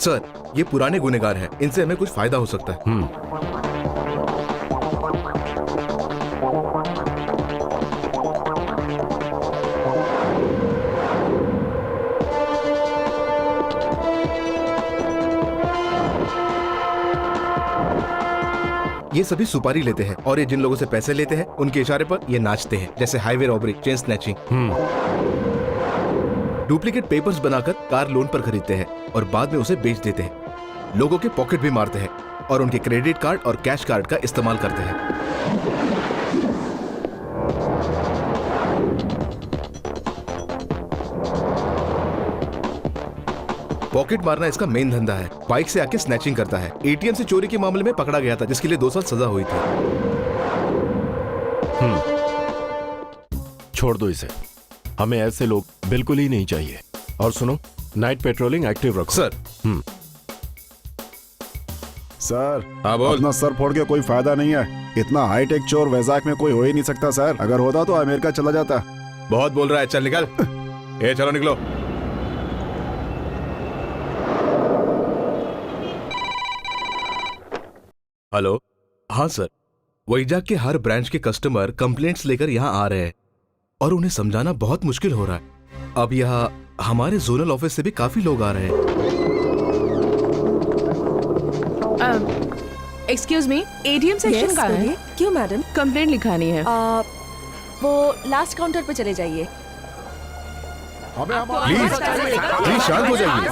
Sir, ये पुराने गुनेगार हैं, इनसे हमें कुछ फायदा हो सकता है। ये सभी सुपारी लेते हैं और ये जिन लोगों से पैसे लेते हैं उनके इशारे पर ये नाचते हैं, जैसे highway robbery, chain snatching. Duplicate papers बनाकर कार लोन पर खरीदते हैं और बाद में उसे बेच देते हैं। लोगों के पॉकेट भी मारते हैं और उनके क्रेडिट कार्ड और कैश कार्ड का इस्तेमाल करते हैं। पॉकेट मारना इसका मेन धंधा है। बाइक से आके स्नैचिंग करता है। एटीएम से चोरी के मामले में पकड़ा गया था, जिसके लिए 2 साल सजा हुई थी। छोड़ दो इसे, हमें ऐसे लोग बिल्कुल ही नहीं चाहिए। और सुनो, नाइट पेट्रोलिंग एक्टिव रखो। सर। सर, हाँ बोल। अपना सर फोड़ के कोई फायदा नहीं है। इतना हाईटेक चोर वैजाग में कोई हो ही नहीं सकता सर। अगर होता तो अमेरिका चला जाता। बहुत बोल रहा है, चल निकल। ए चलो निकलो। हेलो। हाँ सर, वैजाग के हर ब्रांच के कस्टमर कंप्लेंट्स लेकर यहाँ आ रहे हैं और उन्हें समझाना बहुत मुश्किल हो रहा है। अब यहाँ हमारे जोनल ऑफिस से भी काफी लोग आ रहे हैं। एक्सक्यूज मी, एटीएम सेक्शन कहाँ है? क्यों मैडम? कंप्लेंट लिखानी है। वो लास्ट काउंटर पे चले जाइए। प्लीज प्लीज शांत हो जाइए।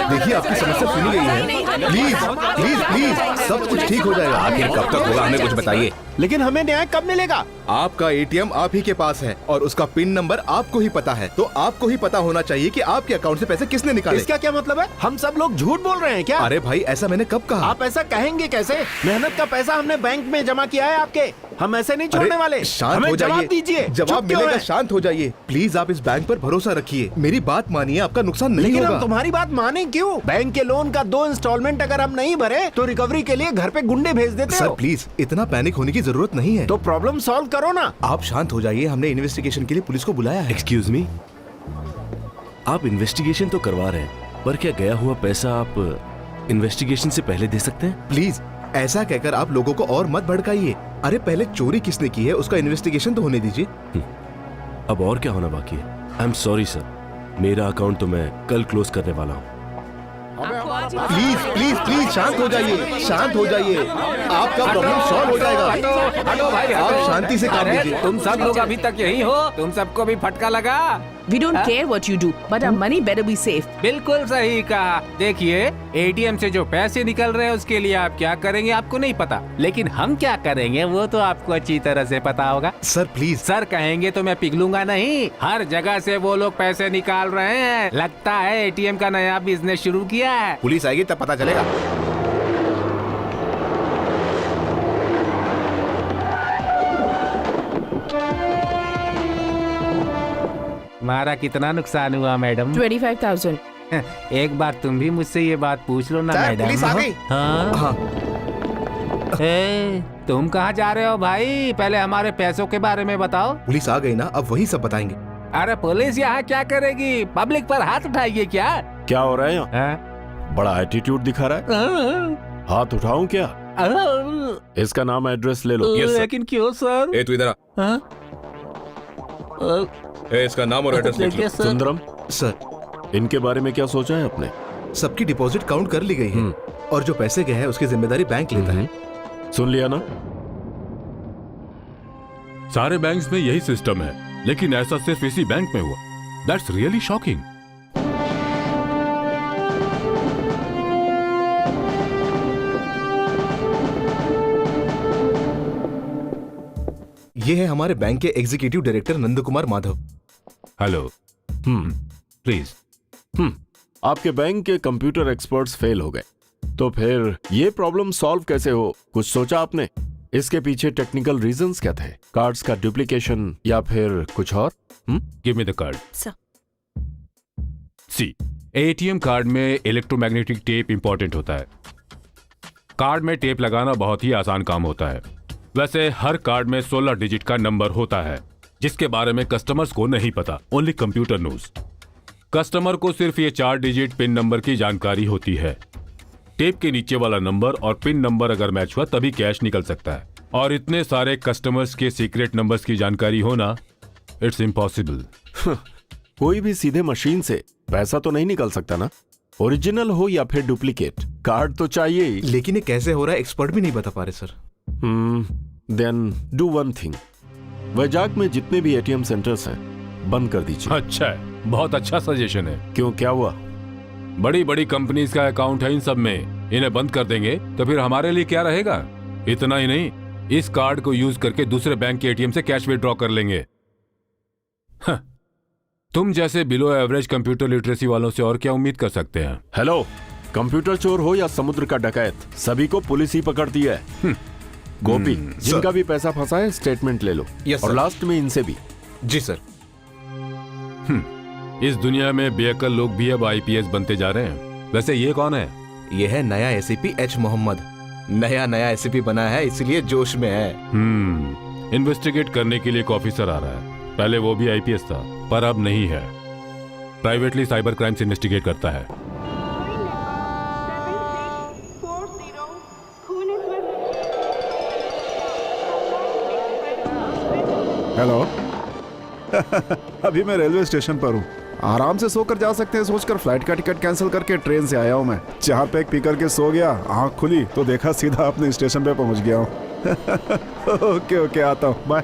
देखिए आपकी समस्या सुनी गई है। प्लीज प्लीज प्लीज, सब कुछ ठीक हो जाएगा। आखिर कब तक होगा, हमें कुछ बताइए। लेकिन हमें न्याय कब मिलेगा? आपका एटीएम आप ही के पास है और उसका पिन नंबर आपको ही पता है, तो आपको ही पता होना चाहिए कि आपके अकाउंट से पैसे किसने निकाले। इसका क्या मतलब है? हम सब लोग झूठ बोल रहे हैं क्या? अरे भाई, ऐसा मैंने कब कहा? आप ऐसा कहेंगे कैसे? मेहनत का पैसा हमने बैंक में जमा किया है आपके। हम ऐसे नहीं छोड़ने वाले। शांत हमें हो जाइए। जवाब दीजिए। जवाब मिलेगा, शांत हो जाइए। प्लीज आप इस बैंक पर भरोसा रखिए। मेरी बात मानिए, आपका नुकसान नहीं लेकिन होगा। हम तुम्हारी बात माने क्यों? बैंक के लोन का 2 इंस्टॉलमेंट अगर हम नहीं भरे तो रिकवरी के लिए घर पे गुंडे भेज देते सर हो। प्लीज, इतना पैनिक होने की जरूरत नहीं है। तो प्रॉब्लम सॉल्व करो ना। आप शांत हो जाइए, हमने इन्वेस्टिगेशन के लिए पुलिस को बुलाया है। एक्सक्यूज मी, आप इन्वेस्टिगेशन तो करवा रहे हैं, पर क्या गया हुआ पैसा आप इन्वेस्टिगेशन से पहले दे सकते हैं? प्लीज ऐसा कहकर आप लोगों को और मत भड़काइए। अरे पहले चोरी किसने की है उसका इन्वेस्टिगेशन तो होने दीजिए। अब और क्या होना बाकी है? आई एम सॉरी सर, मेरा अकाउंट तो मैं कल क्लोज करने वाला हूँ। प्लीज प्लीज प्लीज शांत हो जाइए, शांत हो जाइए। आपका प्रॉब्लम सॉल्व हो जाएगा। हटो भाई, आप शांति से काम लीजिए। तुम सब लोग अभी तक यही हो? तुम सबको भी फटका लगा? We don't care what you do, but our money better be safe. बिल्कुल सही कहा। देखिए, एटीएम से जो पैसे निकल रहे हैं उसके लिए आप क्या करेंगे आपको नहीं पता, लेकिन हम क्या करेंगे वो तो आपको अच्छी तरह से पता होगा। Sir please. सर कहेंगे तो मैं पिघलूंगा नहीं। हर जगह से वो लोग पैसे निकाल रहे हैं। लगता है एटीएम का नया बिजनेस शुरू किया है। पुलिस आएगी तब पता चलेगा। हमारा कितना नुकसान हुआ मैडम? 25,000। एक बार तुम भी मुझसे ये बात पूछ लो ना मैडम। पुलिस आ गई। हाँ? हाँ। तुम कहाँ जा रहे हो भाई? पहले हमारे पैसों के बारे में बताओ। पुलिस आ गई ना, अब वही सब बताएंगे। अरे पुलिस यहाँ क्या करेगी? पब्लिक पर हाथ उठाइए क्या? क्या हो रहा है यहाँ? हाँ? बड़ा एटीट्यूड दिखा रहा है। हाथ उठाऊं क्या? इसका नाम एड्रेस ले लो। लेकिन क्यों सर? ए तू इधर आ। हाँ? ए, इसका नाम और एड्रेस लिख लो। सुंदरम सर, इनके बारे में क्या सोचा है आपने? सबकी डिपॉजिट काउंट कर ली गई है और जो पैसे गए हैं उसकी जिम्मेदारी बैंक लेता है। सुन लिया ना? सारे बैंक्स में यही सिस्टम है, लेकिन ऐसा सिर्फ इसी बैंक में हुआ। That's really shocking. ये है हमारे बैंक के executive director Nand Kumar Madhav. Hello. Please. आपके बैंक के कंप्यूटर एक्सपर्ट्स फेल हो गए, तो फिर ये प्रॉब्लम सॉल्व कैसे हो? कुछ सोचा आपने? इसके पीछे टेक्निकल रीजंस क्या थे? कार्ड्स का डुप्लीकेशन या फिर कुछ और? Give me the card. Sir. See, ATM card में इलेक्ट्रोमैग्नेटिक टेप इंपॉर्टेंट होता है। कार्ड में टेप लगाना बहुत ही आसान काम होता है। वैसे हर कार्ड में 16 डिजिट का नंबर होता है, जिसके बारे में कस्टमर्स को नहीं पता। Only computer knows. कस्टमर को सिर्फ ये 4 डिजिट पिन नंबर की जानकारी होती है। टेप के नीचे वाला नंबर और पिन नंबर अगर मैच हुआ तभी कैश निकल सकता है, और इतने सारे कस्टमर्स के सीक्रेट नंबर्स की जानकारी होना इट्स इम्पॉसिबल। कोई भी सीधे मशीन से पैसा तो नहीं निकल सकता ना, ओरिजिनल हो या फिर डुप्लीकेट, कार्ड तो चाहिए ही। लेकिन ये कैसे हो रहा है एक्सपर्ट भी नहीं बता पा रहे sir. Then do one thing, Vizag में जितने भी एटीएम सेंटर्स हैं बंद कर दीजिए। अच्छा है, बहुत अच्छा सजेशन है। क्यों, क्या हुआ? बड़ी बड़ी कंपनीज का अकाउंट है इन सब में, इन्हें बंद कर देंगे तो फिर हमारे लिए क्या रहेगा? इतना ही नहीं, इस कार्ड को यूज करके दूसरे बैंक के एटीएम से कैश विड्रॉ कर लेंगे। हाँ, तुम जैसे बिलो एवरेज कंप्यूटर लिटरेसी वालों से और क्या उम्मीद कर सकते हैं? हेलो, कंप्यूटर चोर हो या समुद्र का डकैत, सभी को पुलिस ही पकड़ती है। गोपी, जिनका भी पैसा फंसा है स्टेटमेंट ले लो, यस और सर। लास्ट में इनसे भी। जी सर। इस दुनिया में बेअक्ल लोग भी अब आईपीएस बनते जा रहे हैं। वैसे ये कौन है? ये है नया एसीपी एच मोहम्मद। नया एसीपी बना है इसलिए जोश में है। इन्वेस्टिगेट करने के लिए एक ऑफिसर आ रहा है। पहले वो भी आईपीएस था, पर अब नहीं है। प्राइवेटली साइबर क्राइम्स इन्वेस्टिगेट करता है। हेलो। अभी मैं रेलवे स्टेशन पर हूँ। आराम से सोकर जा सकते हैं सोचकर फ्लाइट का टिकट कैंसिल करके ट्रेन से आया हूँ मैं। 4 पैक पी करके सो गया, आँख खुली तो देखा सीधा अपने स्टेशन पे पहुँच गया हूँ। ओके आता हूँ, बाय।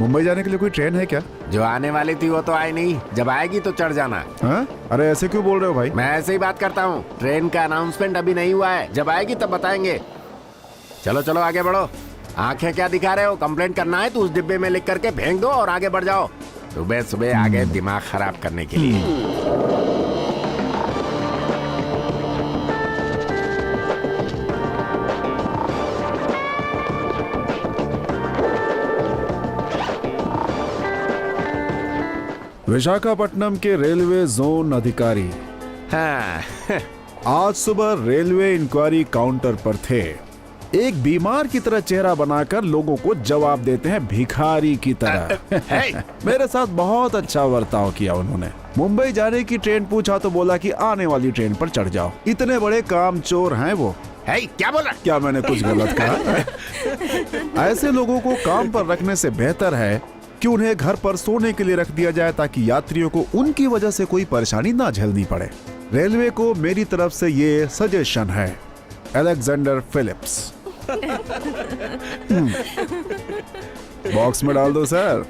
मुंबई जाने के लिए कोई ट्रेन है क्या? जो आने वाली थी वो तो आई नहीं, जब आएगी तो चढ़ जाना। हाँ? अरे ऐसे क्यों बोल रहे हो भाई? मैं ऐसे ही बात करता हूँ। ट्रेन का अनाउंसमेंट अभी नहीं हुआ है, जब आएगी तब बताएंगे। चलो चलो आगे बढ़ो। आंखें क्या दिखा रहे हो? कंप्लेंट करना है तो उस डिब्बे में लिख करके फेंक दो और आगे बढ़ जाओ। सुबह सुबह आगे दिमाग खराब करने के लिए। विशाखापट्टनम के रेलवे जोन अधिकारी हाँ। आज सुबह रेलवे इंक्वायरी काउंटर पर थे। एक बीमार की तरह चेहरा बनाकर लोगों को जवाब देते हैं भिखारी की तरह। मेरे साथ बहुत अच्छा बर्ताव किया उन्होंने। मुंबई जाने की ट्रेन पूछा तो बोला कि आने वाली ट्रेन पर चढ़ जाओ। इतने बड़े कामचोर हैं वो। क्या बोला? क्या मैंने कुछ गलत कहा? ऐसे लोगों को काम पर रखने से बेहतर है कि उन्हें घर पर सोने के लिए रख दिया जाए ताकि यात्रियों को उनकी वजह से कोई परेशानी ना झेलनी पड़े। रेलवे को मेरी तरफ से ये सजेशन है। Alexander Philips. बॉक्स में डाल दो सर।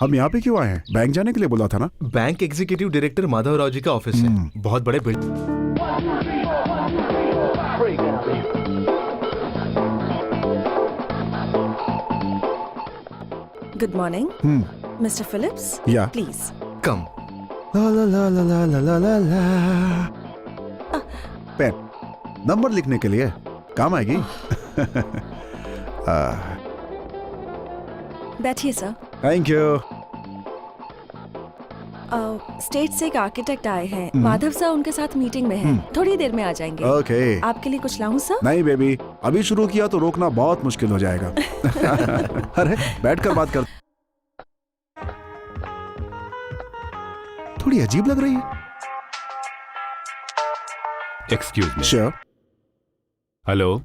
हम यहाँ पे क्यों आए हैं? बैंक जाने के लिए बोला था ना? Bank executive director Madhav Rao ji का ऑफिस है। बहुत बड़े building. Good morning mister Phillips. Yeah please come. ला ला ला ला ला ला ला ला। पेन नंबर लिखने के लिए काम आएगी। बैठिए सर। Thank you. स्टेट से एक आर्किटेक्ट आए हैं। माधव सर उनके साथ मीटिंग में हैं। थोड़ी देर में आ जाएंगे। ओके। आपके लिए कुछ लाऊं सर? नहीं बेबी, अभी शुरू किया तो रोकना बहुत मुश्किल हो जाएगा। अरे बैठकर बात कर। थोड़ी अजीब लग रही है। Excuse me. श्योर। हेलो।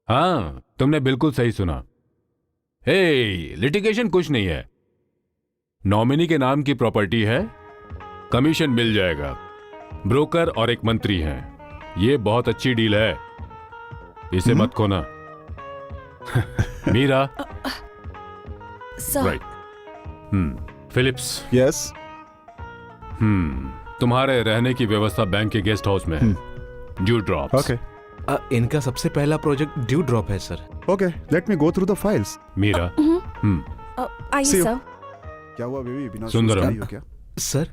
हाँ, तुमने बिल्कुल सही सुना। हे, लिटिगेशन कुछ नहीं है। नॉमिनी के नाम की प्रॉपर्टी है, कमीशन मिल जाएगा। ब्रोकर और एक मंत्री हैं। ये बहुत अच्छी डील है, इसे मत खोना। Meera. Sir. Right. Philips. Yes. तुम्हारे रहने की व्यवस्था बैंक के गेस्ट हाउस में है। Dew drop. ओके। इनका सबसे पहला प्रोजेक्ट ड्यू ड्रॉप है sir. Okay, let me go through the files. Meera. आइए See you. सर। क्या हुआ बेबी? बिना सुंदरम। शूज़ के आई हो क्या? सर।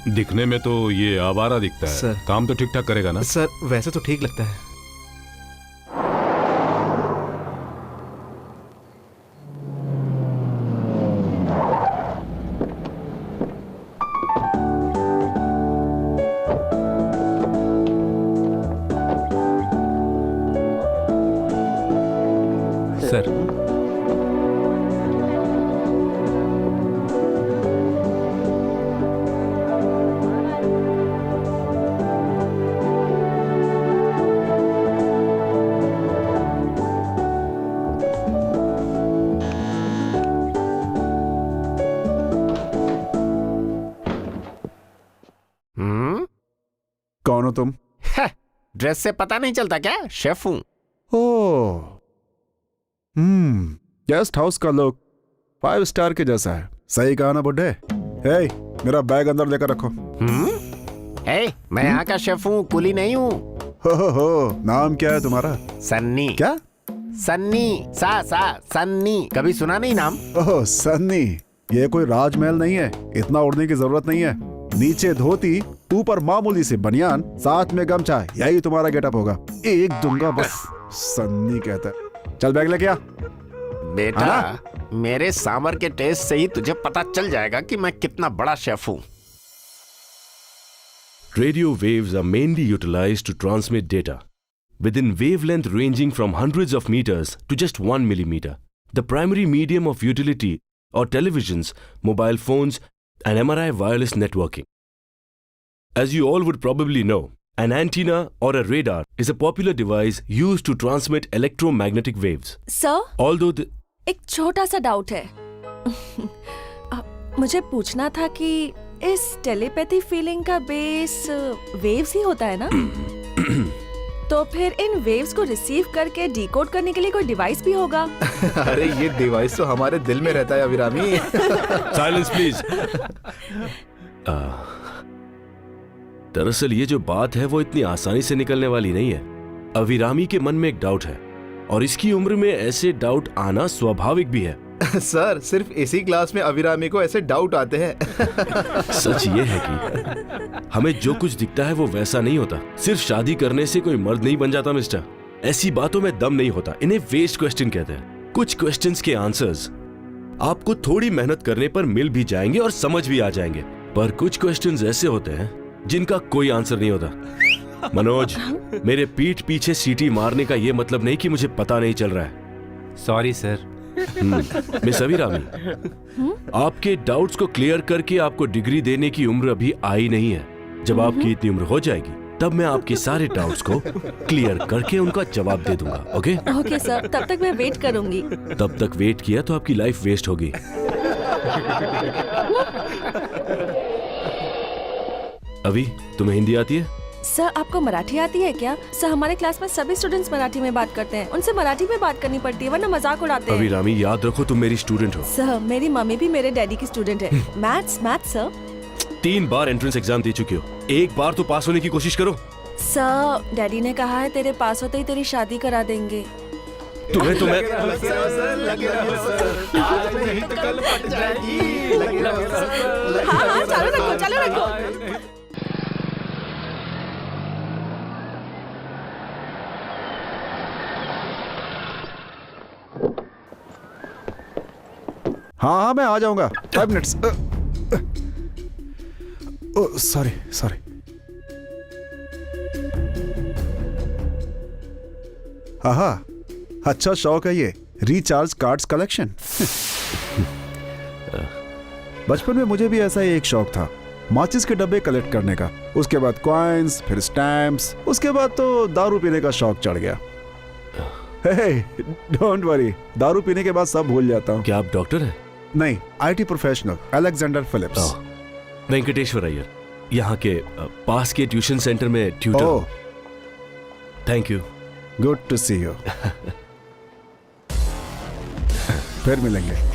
दिखने में तो ये आवारा दिखता है। सर। काम तो ठीक ठाक करेगा ना? सर वैसे तो ठीक लगता है। सर। कौन हो तुम? ड्रेस से पता नहीं चलता क्या? शेफ हूँ। ओह, गेस्ट हाउस का लुक 5 स्टार के जैसा है। सही कहा ना बुड्ढे? हे, मेरा बैग अंदर लेकर रखो। मैं यहाँ का शेफ हूँ, कुली नहीं हूँ। हो, नाम क्या है तुम्हारा? सन्नी। क्या? सन्नी, सन्नी। कभी सुना नहीं नाम? ओह सन्नी, ये कोई राजमहल नहीं है, इतना उड़ने की जरूरत नहीं है। नीचे धोती, ऊपर मामूली से बनियान, साथ में गमछा, यही तुम्हारा गेटअप होगा। एक दूंगा बस। सन्नी कहता है। चल बैग लेके आ। बेटा, मेरे सांबर के टेस्ट से ही तुझे पता चल जाएगा कि मैं कितना बड़ा शेफ हूँ। Radio waves are mainly utilized to transmit data within wavelength ranging from hundreds of meters to just 1 millimeter. The primary medium of utility are televisions, mobile phones, and MRI wireless networking. As you all would probably know, an antenna or a radar is a popular device used to transmit electromagnetic waves. Sir, Although एक छोटा सा doubt है। मुझे पूछना था कि इस telepathy feeling का बेस वेव्स ही होता है ना? तो फिर इन वेव्स को रिसीव करके डिकोड करने के लिए कोई डिवाइस भी होगा? अरे ये डिवाइस तो हमारे दिल में रहता है अभिरामी। Silence please. दरअसल ये जो बात है वो इतनी आसानी से निकलने वाली नहीं है। अभिरामी के मन में एक डाउट है और इसकी उम्र में ऐसे डाउट आना स्वाभाविक भी है। सर, सिर्फ इसी क्लास में अभिरामी को ऐसे डाउट आते हैं। सच ये है कि हमें जो कुछ दिखता है वो वैसा नहीं होता। सिर्फ शादी करने से कोई मर्द नहीं बन जाता मिस्टर। ऐसी बातों में दम नहीं होता, इन्हें वेस्ट क्वेश्चन कहते हैं। कुछ क्वेश्चंस के आंसर्स आपको थोड़ी मेहनत करने पर मिल भी जाएंगे और समझ भी आ जाएंगे, पर कुछ क्वेश्चंस ऐसे होते हैं जिनका कोई आंसर नहीं होता। मनोज, मेरे पीठ पीछे सीटी मारने का ये मतलब नहीं कि मुझे पता नहीं चल रहा है। Sorry sir. मिस अभिरामी, आपके डाउट्स को क्लियर करके आपको डिग्री देने की उम्र अभी आई नहीं है। जब आपकी इतनी उम्र हो जाएगी तब मैं आपके सारे डाउट्स को क्लियर करके उनका जवाब दे दूंगा। ओके? ओके सर, तब तक मैं वेट करूंगी। तब तक वेट किया तो आपकी लाइफ वेस्ट होगी। अभी तुम्हें हिंदी आती है? सर, आपको मराठी आती है क्या? सर, हमारे क्लास में सभी स्टूडेंट्स मराठी में बात करते हैं। उनसे मराठी में बात करनी पड़ती है वरना मजाक उड़ाते हैं। अभिरामी, याद रखो तुम मेरी स्टूडेंट हो। सर, मेरी मम्मी भी मेरे डैडी की स्टूडेंट है। Maths sir. 3 बार एंट्रेंस एग्जाम दे चुके हो, एक बार तो पास होने की कोशिश करो। सर, डैडी ने कहा है तेरे पास होते ही तेरी शादी करा देंगे। तुम्हें तो मैं हाँ, चालू रखो। हाँ, मैं आ जाऊंगा। 5 मिनट्स। सॉरी। हाँ, अच्छा शौक है ये, रिचार्ज कार्ड्स कलेक्शन। बचपन में मुझे भी ऐसा ही एक शौक था, माचिस के डब्बे कलेक्ट करने का। उसके बाद कॉइन्स, फिर स्टैम्प्स, उसके बाद तो दारू पीने का शौक चढ़ गया। डोंट वरी, दारू पीने के बाद सब भूल जाता हूँ। क्या आप डॉक्टर हैं? नहीं, IT professional, Alexander Philips. Venkateshwar Iyer, यहाँ के पास के ट्यूशन सेंटर में tutor. Oh, thank you. Good to see you. फिर मिलेंगे।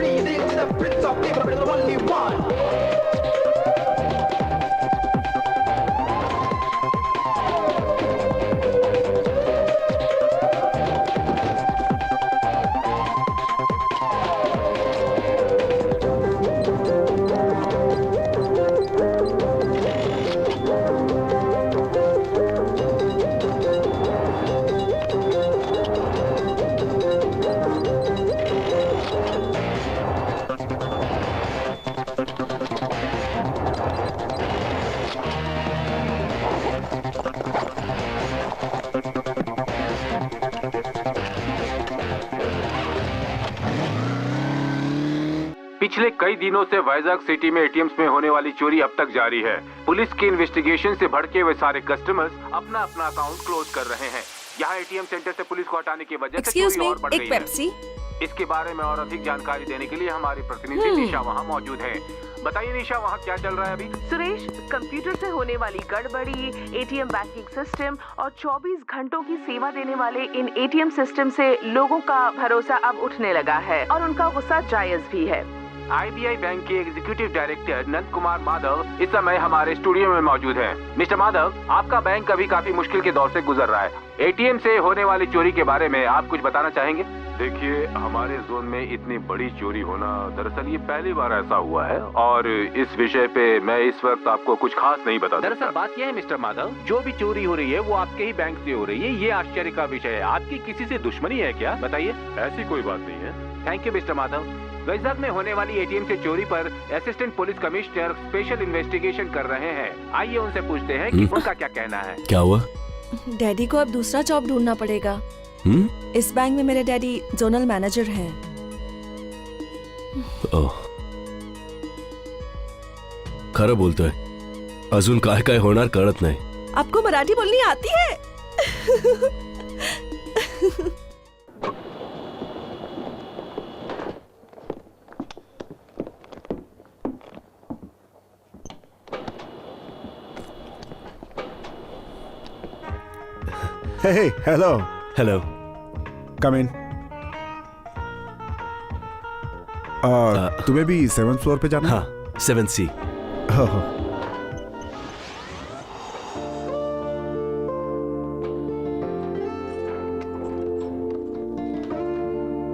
breathing with the prince of people, the only one. पिछले कई दिनों से वाइजाग सिटी में एटीएम्स में होने वाली चोरी अब तक जारी है। पुलिस की इन्वेस्टिगेशन से भड़के हुए सारे कस्टमर्स अपना अपना अकाउंट क्लोज कर रहे हैं। यहाँ एटीएम सेंटर से पुलिस को हटाने की वजह से चोरी और बढ़ गई है। इसके बारे में और अधिक जानकारी देने के लिए हमारी प्रतिनिधि निशा वहाँ मौजूद है। बताइए निशा, वहाँ क्या चल रहा है अभी? सुरेश, कंप्यूटर से होने वाली गड़बड़ी, एटीएम बैंकिंग सिस्टम और 24 घंटों की सेवा देने वाले इन एटीएम सिस्टम से लोगों का भरोसा अब उठने लगा है और उनका गुस्सा जायज भी है। आईबीआई बैंक के एग्जीक्यूटिव डायरेक्टर नंद कुमार माधव इस समय हमारे स्टूडियो में मौजूद हैं। मिस्टर माधव, आपका बैंक अभी काफी मुश्किल के दौर से गुजर रहा है। एटीएम से होने वाली चोरी के बारे में आप कुछ बताना चाहेंगे? देखिए, हमारे जोन में इतनी बड़ी चोरी होना दरअसल ये पहली बार ऐसा हुआ है और इस विषय पे मैं इस वक्त आपको कुछ खास नहीं बता सकता। दरअसल बात यह है मिस्टर माधव, जो भी चोरी हो रही है वो आपके ही बैंक से हो रही है। ये आश्चर्य का विषय है। आपकी किसी से दुश्मनी है क्या? बताइए। ऐसी कोई बात नहीं है। Thank you mister Madhav. Vizag में होने वाली एटीएम से चोरी पर assistant police commissioner special investigation कर रहे हैं। आइए उनसे पूछते हैं कि उनका क्या कहना है। क्या हुआ? डैडी को अब दूसरा जॉब ढूंढना पड़ेगा। इस बैंक में मेरे डैडी जोनल मैनेजर हैं। खरं बोलतोय, अजून काय काय होणार कळत नाही। आपको मराठी बोलनी आती है? Hey, hello. Hello. Come in. तुम्हें भी 7th फ्लोर पे जाना? हाँ, 7C।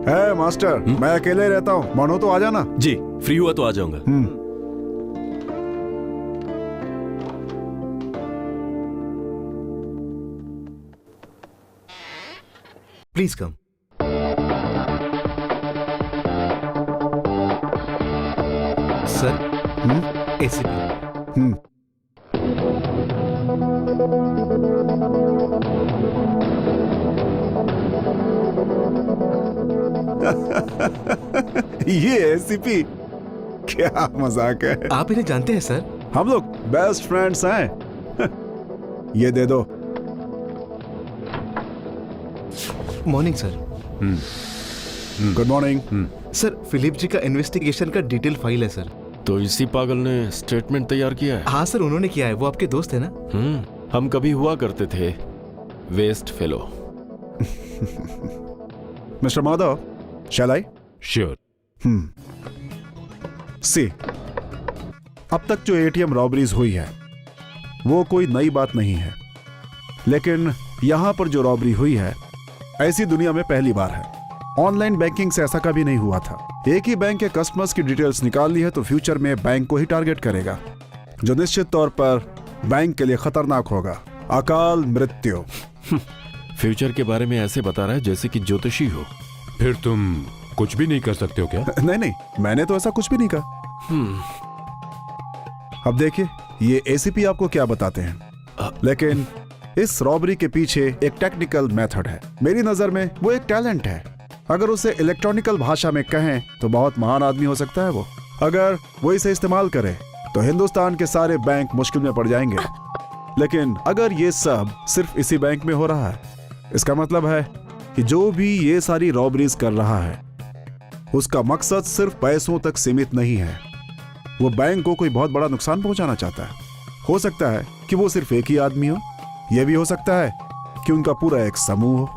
है मास्टर, मैं अकेले रहता हूँ, मानो तो आ जाना। जी, फ्री हुआ तो आ जाऊंगा। Please come. Sir, ACP. ये एसीपी, क्या मजाक है। आप इन्हें जानते हैं सर? हम लोग बेस्ट फ्रेंड्स हैं। ये दे दो। Morning sir. Good morning. Sir, Philip ji का इन्वेस्टिगेशन का डिटेल फाइल है सर। तो इसी पागल ने स्टेटमेंट तैयार किया है? हाँ सर, उन्होंने किया है। वो आपके दोस्त है ना? हम कभी हुआ करते थे वेस्ट फेलो। मिस्टर माधव, शैल आई? श्योर। सी, अब तक जो एटीएम रॉबरीज हुई है वो कोई नई बात नहीं है, लेकिन यहां पर जो रॉबरी हुई है ऐसी दुनिया में पहली बार है। ऑनलाइन बैंकिंग से ऐसा कभी नहीं हुआ था। एक ही बैंक के कस्टमर्स की डिटेल्स निकाल ली है तो फ्यूचर में बैंक को ही टारगेट करेगा, जो निश्चित तौर पर बैंक के लिए खतरनाक होगा। अकाल मृत्यु। फ्यूचर के बारे में ऐसे बता रहा है जैसे कि ज्योतिषी हो। फिर तुम कुछ भी नहीं कर सकते हो क्या? नहीं, मैंने तो ऐसा कुछ भी नहीं कहा। अब देखिए, ये एसीपी आपको क्या बताते हैं, लेकिन इस रॉबरी के पीछे एक टेक्निकल मेथड है। मेरी नजर में वो एक टैलेंट है। अगर उसे इलेक्ट्रॉनिकल भाषा में कहें तो बहुत महान आदमी हो सकता है वो। अगर वो इसे इस्तेमाल करे तो हिंदुस्तान के सारे बैंक मुश्किल में पड़ जाएंगे। लेकिन अगर ये सब सिर्फ इसी बैंक में हो रहा है, इसका मतलब है कि जो भी ये सारी रॉबरीज कर रहा है उसका मकसद सिर्फ पैसों तक सीमित नहीं है। वो बैंक को कोई बहुत बड़ा नुकसान पहुंचाना चाहता है। हो सकता है कि वो सिर्फ एक ही आदमी हो, यह भी हो सकता है कि उनका पूरा एक समूह हो।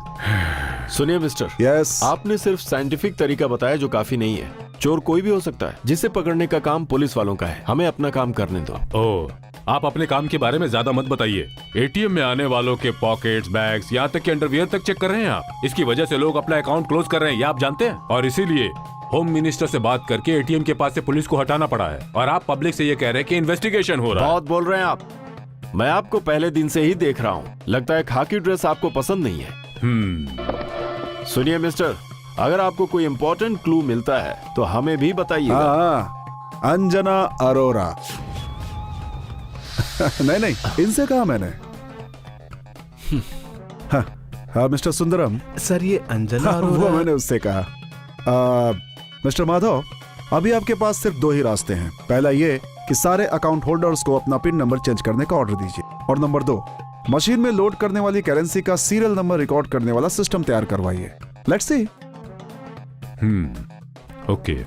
सुनिए मिस्टर, यस। आपने सिर्फ साइंटिफिक तरीका बताया जो काफी नहीं है। चोर कोई भी हो सकता है, जिसे पकड़ने का काम पुलिस वालों का है। हमें अपना काम करने दो। ओह, आप अपने काम के बारे में ज्यादा मत बताइए। एटीएम में आने वालों के पॉकेट्स, बैग्स, यहाँ तक कि अंडरवियर तक चेक कर रहे हैं आप। इसकी वजह से लोग अपना अकाउंट क्लोज कर रहे हैं, ये आप जानते हैं। और इसीलिए होम मिनिस्टर से बात करके एटीएम के पास से पुलिस को हटाना पड़ा है। और आप पब्लिक से ये कह रहे हैं कि इन्वेस्टिगेशन हो रहा है। बहुत बोल रहे हैं आप। मैं आपको पहले दिन से ही देख रहा हूँ। लगता है खाकी ड्रेस आपको पसंद नहीं है। सुनिए मिस्टर, अगर आपको कोई इंपॉर्टेंट क्लू मिलता है तो हमें भी बताइएगा। हाँ, अंजना अरोरा। नहीं, इनसे कहा मैंने। हाँ, मिस्टर सुंदरम। सर ये अंजना वो अरोरा। मैंने उससे कहा। मिस्टर माधव, अभी आपके पास सिर्फ 2 ही रास्ते हैं। पहला ये कि सारे अकाउंट होल्डर्स को अपना पिन नंबर चेंज करने का ऑर्डर दीजिए, और नंबर 2, मशीन में लोड करने वाली करेंसी का सीरियल नंबर रिकॉर्ड करने वाला सिस्टम तैयार करवाइए। Let's see. ओके।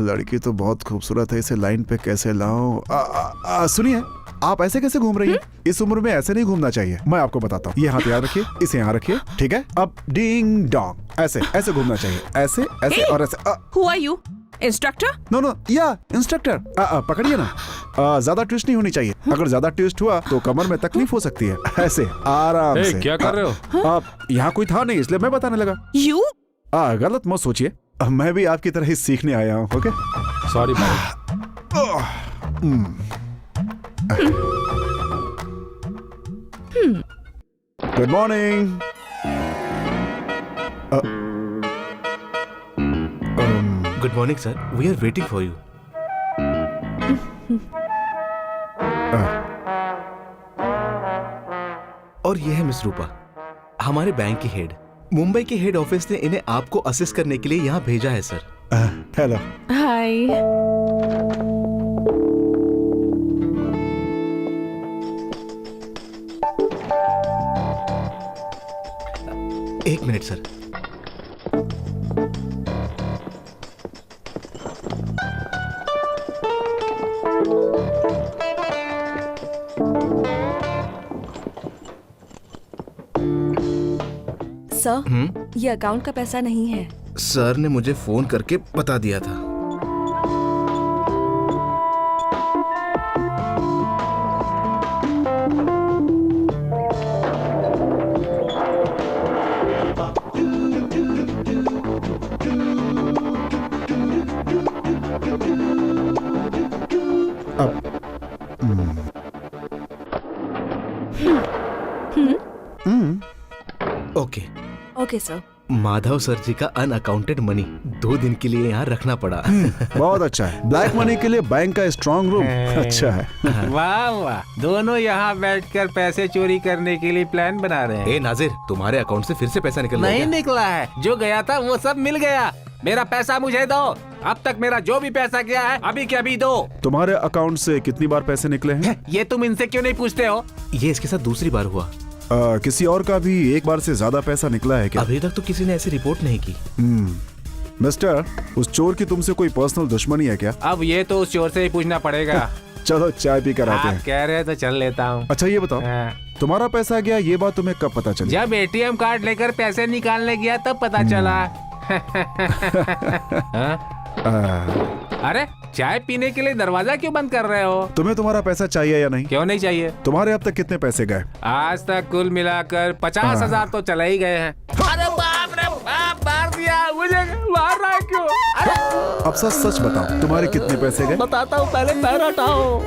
लड़की तो बहुत खूबसूरत है, इसे लाइन पे कैसे लाऊं? सुनिए, आप ऐसे कैसे घूम रही हैं? इस उम्र में ऐसे नहीं घूमना चाहिए। मैं आपको बताता हूँ। ये हाथ यहाँ रखिए, इसे यहाँ रखिए, ठीक है? अब डिंग डोंग, ऐसे ऐसे घूमना चाहिए। ऐसे ऐसे और ऐसे। Who are you? Instructor? No, या इंस्ट्रक्टर। पकड़िए ना। ज्यादा ट्विस्ट नहीं होनी चाहिए। अगर ज्यादा ट्विस्ट हुआ तो कमर में तकलीफ हो सकती है। ऐसे आराम से। क्या कर रहे हो? आप यहाँ कोई था नहीं, इसलिए मैं बताने लगा। You? गलत मत सोचिए, मैं भी आपकी तरह ही सीखने आया हूँ। Okay, sorry. Good morning. Good morning sir, we are waiting for you. और ये है मिस रूपा, हमारे बैंक की हेड। मुंबई के हेड ऑफिस ने इन्हें आपको असिस्ट करने के लिए यहाँ भेजा है सर। हेलो। Hi. एक मिनट सर। सर, ये अकाउंट का पैसा नहीं है। सर ने मुझे फोन करके बता दिया था। Okay okay sir. Madhav sir ji का अनअकाउंटेड मनी 2 दिन के लिए यहाँ रखना पड़ा। बहुत अच्छा है। ब्लैक मनी के लिए बैंक का स्ट्रांग रूम अच्छा है। वाह वाह, दोनों यहाँ बैठकर पैसे चोरी करने के लिए प्लान बना रहे हैं। ए नाजिर, तुम्हारे अकाउंट से फिर से पैसा निकल नहीं गया। निकला है, जो गया था वो सब मिल गया। मेरा पैसा मुझे दो। अब तक मेरा जो भी पैसा गया है अभी के अभी दो। तुम्हारे अकाउंट से कितनी बार पैसे निकले हैं? ये तुम इनसे क्यों नहीं पूछते हो? ये इसके साथ दूसरी बार हुआ। किसी और का भी एक बार से ज्यादा पैसा निकला है क्या? अभी तक तो किसी ने ऐसी रिपोर्ट नहीं की। मिस्टर, उस चोर की तुमसे कोई पर्सनल दुश्मनी है क्या? अब ये तो उस चोर से ही पूछना पड़ेगा। चलो चाय पी कर आते आप हैं। कह रहे हैं तो चल लेता हूँ। अच्छा ये बताओ, तुम्हारा पैसा गया ये बात तुम्हें कब पता चली? जब एटीएम कार्ड लेकर पैसे निकालने गया तब पता चला। अरे चाय पीने के लिए दरवाजा क्यों बंद कर रहे हो? तुम्हें तुम्हारा पैसा चाहिए या नहीं? क्यों नहीं चाहिए? तुम्हारे अब तक कितने पैसे गए? आज तक कुल मिलाकर 50,000 तो चले ही गए हैं। अरे बाप रे बाप, मार दिया मुझे। मार रहा है क्यों? अब सच सच बताओ, तुम्हारे कितने पैसे गए? बताता हूँ, पहले पैर हटाओ।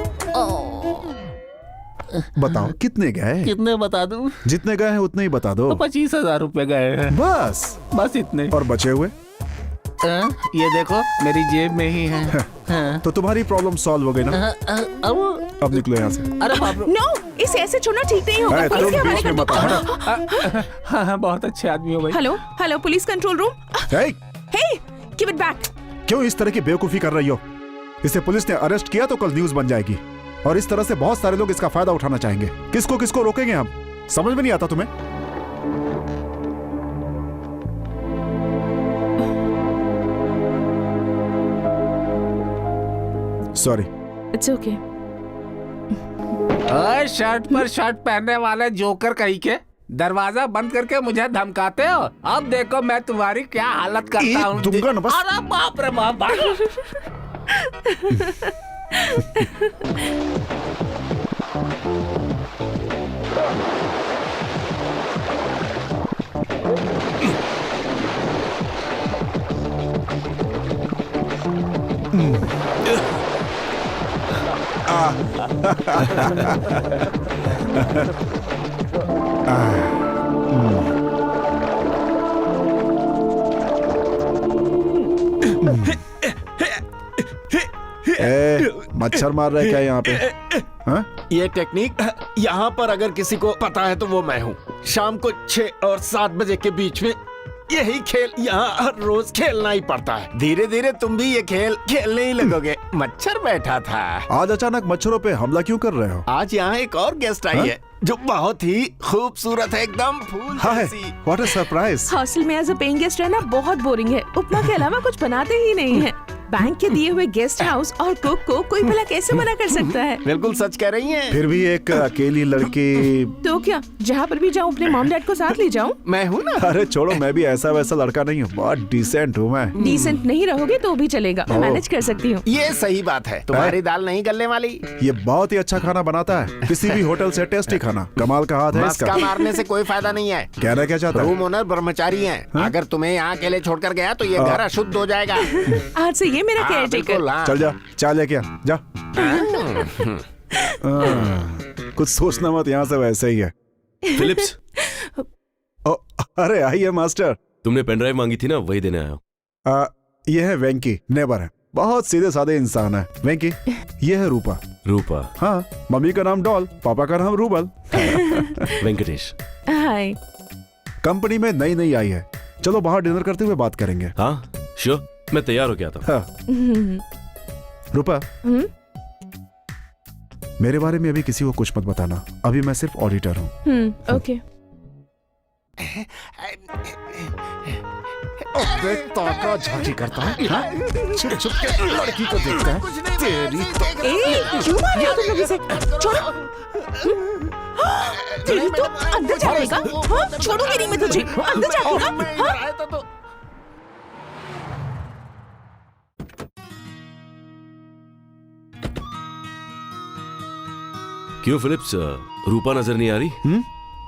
बताओ कितने गए? कितने बता दूं? जितने गए हैं उतने ही बता दो। 25,000 रुपए गए हैं। बस इतने। और बचे हुए? ये देखो मेरी जेब में ही है। तो तुम्हारी प्रॉब्लम सॉल्व हो गई ना? अब निकलो यहाँ से। अरे बाप रे। नो, इसे ऐसे छोड़ना ठीक नहीं होगा। पुलिस के हवाले कर दो। हाँ, बहुत अच्छे आदमी हो भाई। Hello hello, police control room. Hey, give it back. क्यों इस तरह की बेवकूफी कर रही हो? इसे पुलिस ने अरेस्ट किया तो कल न्यूज बन जाएगी, और इस तरह से बहुत सारे लोग इसका फायदा उठाना चाहेंगे। किसको किसको रोकेंगे हम? समझ में नहीं आता तुम्हें? सॉरी। It's okay. ओए, शर्ट पर शर्ट पहनने वाले जोकर कहीं के दरवाजा बंद करके मुझे धमकाते हो। अब देखो मैं तुम्हारी क्या हालत करता हूँ। दूंगा ना बस। अरे बाप रे बाप। मच्छर मार रहा है क्या यहाँ पे? हाँ? ये टेक्निक यहाँ पर अगर किसी को पता है तो वो मैं हूँ। शाम को 6 और 7 बजे के बीच में यही खेल यहाँ हर रोज खेलना ही पड़ता है। धीरे धीरे तुम भी ये खेल खेलने ही लगोगे। मच्छर बैठा था। आज अचानक मच्छरों पे हमला क्यों कर रहे हो? आज यहाँ एक और गेस्ट आई है जो बहुत ही खूबसूरत है, एकदम फूल जैसी। What a surprise. हॉस्टल में एज अ पेइंग गेस्ट रहना बहुत बोरिंग है। उपमा के अलावा कुछ बनाते ही नहीं है। बैंक के दिए हुए गेस्ट हाउस और कुक को कोई भला कैसे मना कर सकता है? बिल्कुल सच कह रही हैं। फिर भी एक अकेली लड़की। तो क्या, जहाँ पर भी जाऊँ अपने मॉम डैड को साथ ले जाऊँ? मैं हूँ ना। अरे छोड़ो, मैं भी ऐसा वैसा लड़का नहीं हूँ, बहुत डिसेंट हूँ मैं। डिसेंट नहीं रहोगे तो भी चलेगा, मैं मैनेज कर सकती हूँ। ये सही बात है, तुम्हारी दाल नहीं गलने वाली। ये बहुत ही अच्छा खाना बनाता है, किसी भी होटल से टेस्टी खाना। कमाल का हाथ है मस्का इसका। मारने से कोई फायदा नहीं है। कहना क्या चाहता है? रूम ओनर ब्रह्मचारी हैं। अगर तुम्हें यहाँ अकेले छोड़कर गया तो ये घर अशुद्ध हो जाएगा। आज से ये मेरा केयर टेकर। चल जा, चाय लेके आ, जा। कुछ सोचना मत, यहाँ से वैसे ही है। फिलिप्स, अरे आइए मास्टर। तुमने पेन ड्राइव मांगी थी ना, वही देने आया हूँ। ये है वेंकी, नेबर है, बहुत सीधे साधे इंसान है। वेंकी, ये है रूपा। रूपा। हाँ, मम्मी का नाम डॉल, पापा का नाम रूबल। वेंकटेश। हाय। कंपनी में नई नई आई है। चलो बाहर डिनर करते हुए बात करेंगे। हाँ श्योर, मैं तैयार हो गया था। हाँ। रूपा, मेरे बारे में अभी किसी को कुछ मत बताना। अभी मैं सिर्फ ऑडिटर हूँ। ओके। ताका झांकी करता है, हाँ? छुप छुप के लड़की को देखता है। तेरी तो क्यों मार रहे हो तुम लोग इसे? छोड़ो। तेरी तो अंदर जाएगा। हाँ, छोड़ूंगी नहीं मैं तुझे। अंदर जाएगा। हाँ? क्यों फिलिप्स, रूपा नजर नहीं आ रही?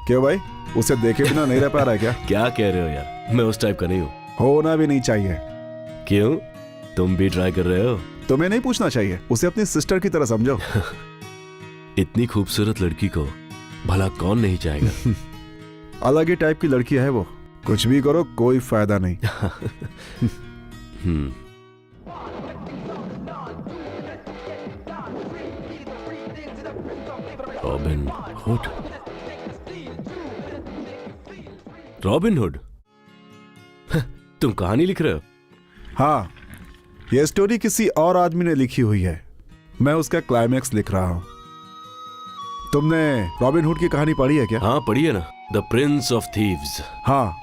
क्यों भाई, उसे देखे बिना नहीं रह पा रहा है क्या? क्या कह रहे हो यार, मैं उस टाइप का नहीं हूँ। होना भी नहीं चाहिए। क्यों, तुम भी ट्राई कर रहे हो? तुम्हें नहीं पूछना चाहिए, उसे अपनी सिस्टर की तरह समझो। इतनी खूबसूरत लड़की को भला कौन नहीं चाहेगा? अलग ही टाइप की लड़की है वो। कुछ भी करो कोई फायदा नहीं। Robin hood. Robin hood? तुम कहानी लिख रहे हो? हाँ, ये स्टोरी किसी और आदमी ने लिखी हुई है, मैं उसका क्लाइमैक्स लिख रहा हूँ। तुमने रॉबिन हुड की कहानी पढ़ी है क्या? हाँ पढ़ी है ना, द प्रिंस ऑफ थीव्स। हाँ,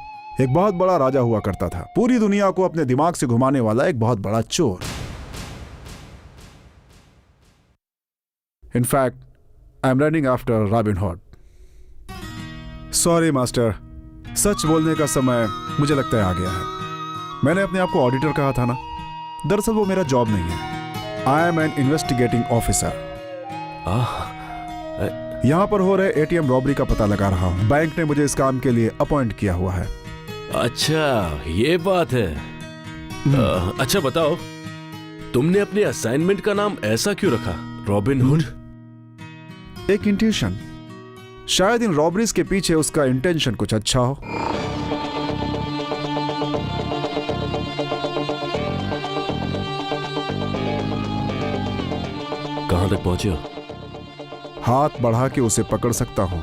एक बहुत बड़ा राजा हुआ करता था, पूरी दुनिया को अपने दिमाग से घुमाने वाला एक बहुत बड़ा चोर। In fact I am running after Robin Hood. Sorry master, सच बोलने का समय मुझे लगता है आ गया है। मैंने अपने आप को ऑडिटर कहा था ना, दरअसल वो मेरा जॉब नहीं है। I am N investigating officer. यहां पर हो रहे एटीएम रॉबरी का पता लगा रहा हूं। बैंक ने मुझे इस काम के लिए अपॉइंट किया हुआ है। अच्छा ये बात है। अच्छा बताओ, तुमने अपने असाइनमेंट का नाम ऐसा क्यों रखा, रॉबिन हुड? एक इंट्यूशन, शायद इन रॉबरीज के पीछे उसका इंटेंशन कुछ अच्छा हो। कहां तक पहुंचे हो? हाथ बढ़ा के उसे पकड़ सकता हूं।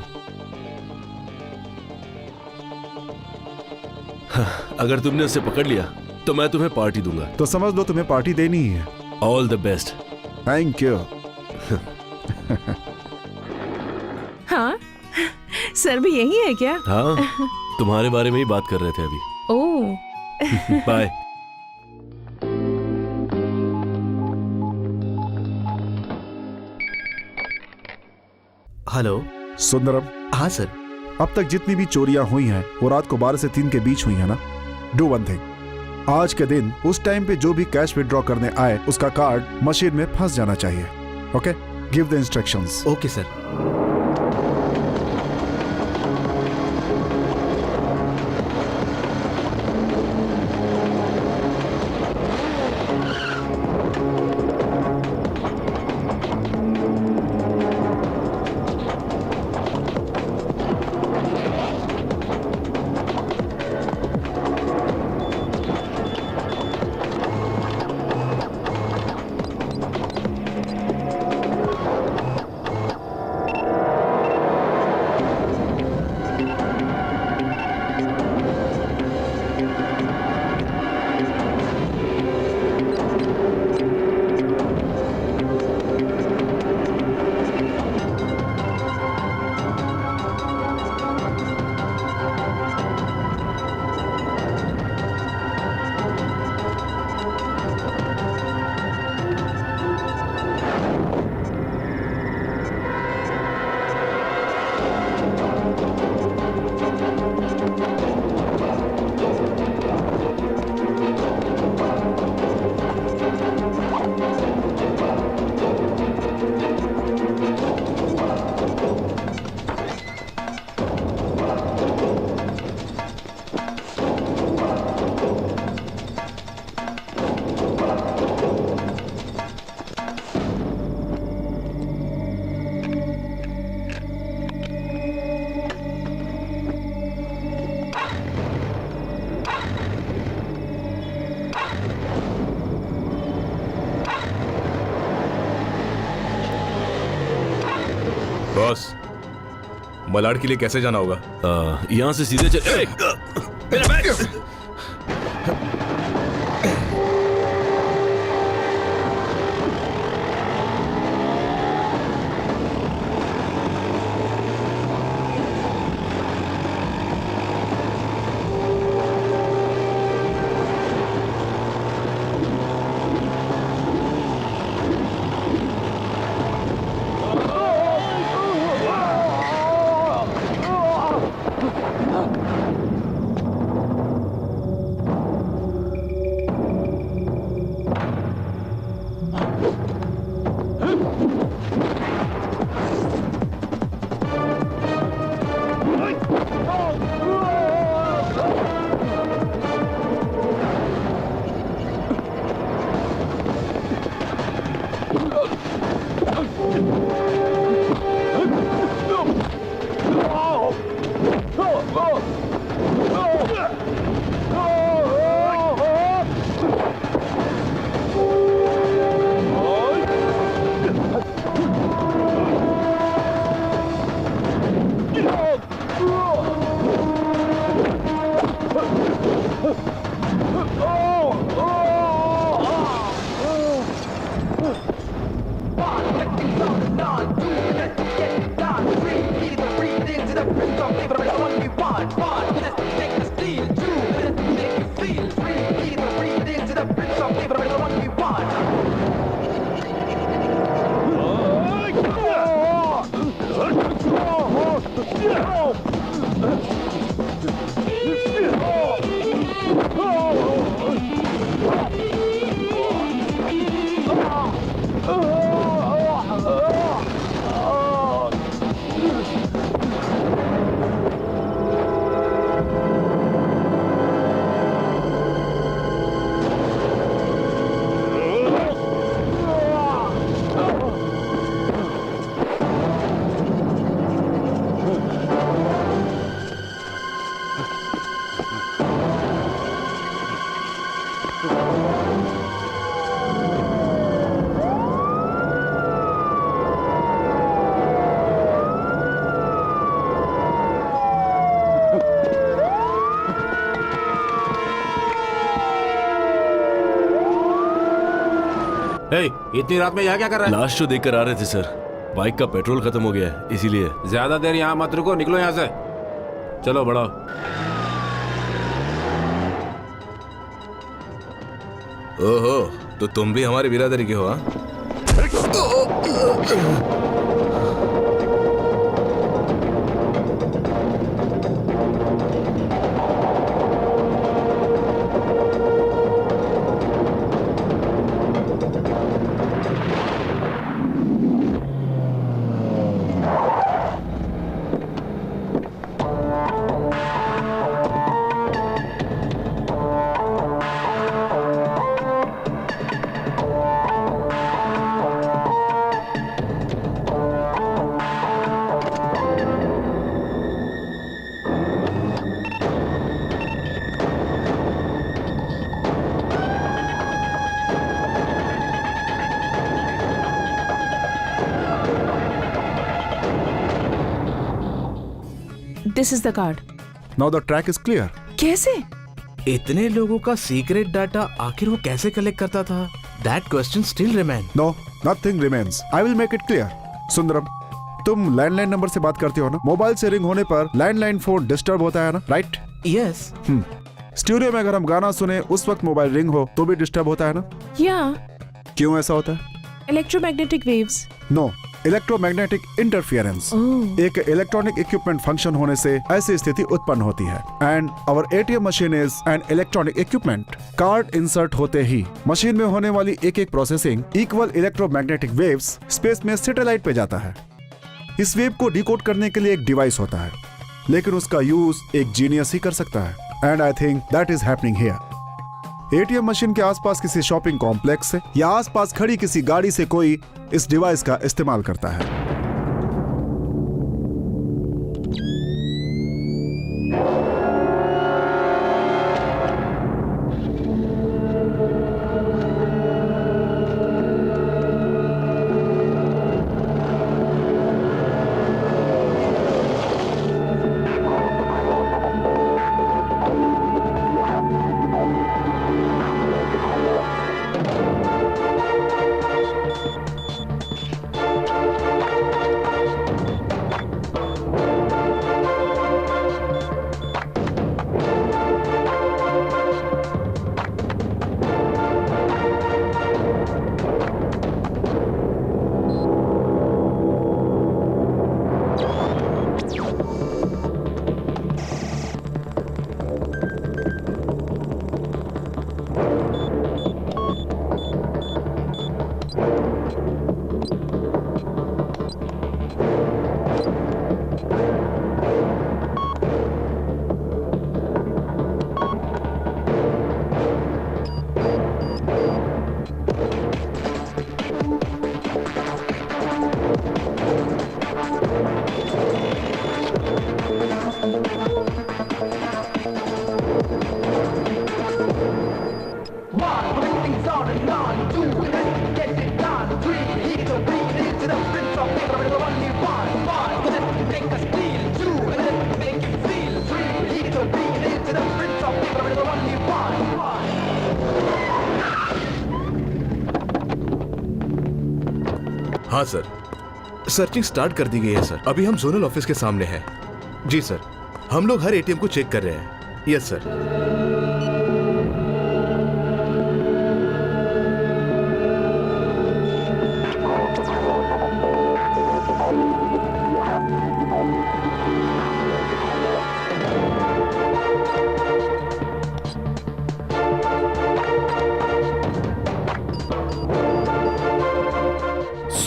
अगर तुमने उसे पकड़ लिया तो मैं तुम्हें पार्टी दूंगा। तो समझ लो तुम्हें पार्टी देनी ही है। All the best. Thank you. हाँ, सर भी यही है क्या? हाँ, तुम्हारे बारे में ही बात कर रहे थे अभी। ओह, बाय। हेलो। सुंदरम, हाँ सर। अब तक जितनी भी चोरियां हुई हैं वो रात को 12 से 3 के बीच हुई है ना? डू वन थिंग, आज के दिन उस टाइम पे जो भी कैश विड्रॉ करने आए उसका कार्ड मशीन में फंस जाना चाहिए। Okay, give the instructions. Okay sir. Boss, Malad के लिए कैसे जाना होगा? यहाँ से सीधे चल। मेरा बैग! इतनी रात में यहाँ क्या कर रहा है? लास्ट शो देखकर आ रहे थे सर। बाइक का पेट्रोल खत्म हो गया है, इसीलिए। ज्यादा देर यहाँ मत रुको, निकलो यहाँ से। चलो बढ़ो। ओहो, तो तुम भी हमारी बिरादरी के हो? हाँ, This is the card. Now the track is clear. कैसे? इतने लोगों का सीक्रेट डाटा आखिर वो कैसे कलेक्ट करता था? That question still remain. No, nothing remains. I will make it clear. Sundaram, तुम लैंडलाइन नंबर से बात करते हो ना? मोबाइल से रिंग होने पर लैंडलाइन फोन डिस्टर्ब होता है ना? राइट? Yes. स्टूडियो में अगर हम गाना सुने उस वक्त मोबाइल रिंग हो तो भी डिस्टर्ब होता है ना? Yeah. क्यों ऐसा होता है? Electromagnetic waves. No, electromagnetic interference. एक इलेक्ट्रॉनिक इक्विपमेंट फंक्शन होने से ऐसी स्थिति उत्पन्न होती है। And our ATM machine is an electronic equipment. Card insert होते ही मशीन में होने वाली एक एक processing equal electromagnetic waves space में सैटेलाइट पे जाता है। इस वेव को डिकोड करने के लिए एक डिवाइस होता है, लेकिन उसका यूज एक जीनियस ही कर सकता है। And I think that is happening here. ATM machine के आसपास किसी शॉपिंग कॉम्प्लेक्स से या आसपास खड़ी किसी गाड़ी से कोई इस डिवाइस का इस्तेमाल करता है। हाँ सर, सर्चिंग स्टार्ट कर दी गई है सर। अभी हम जोनल ऑफिस के सामने हैं। जी सर, हम लोग हर एटीएम को चेक कर रहे हैं। Yes sir.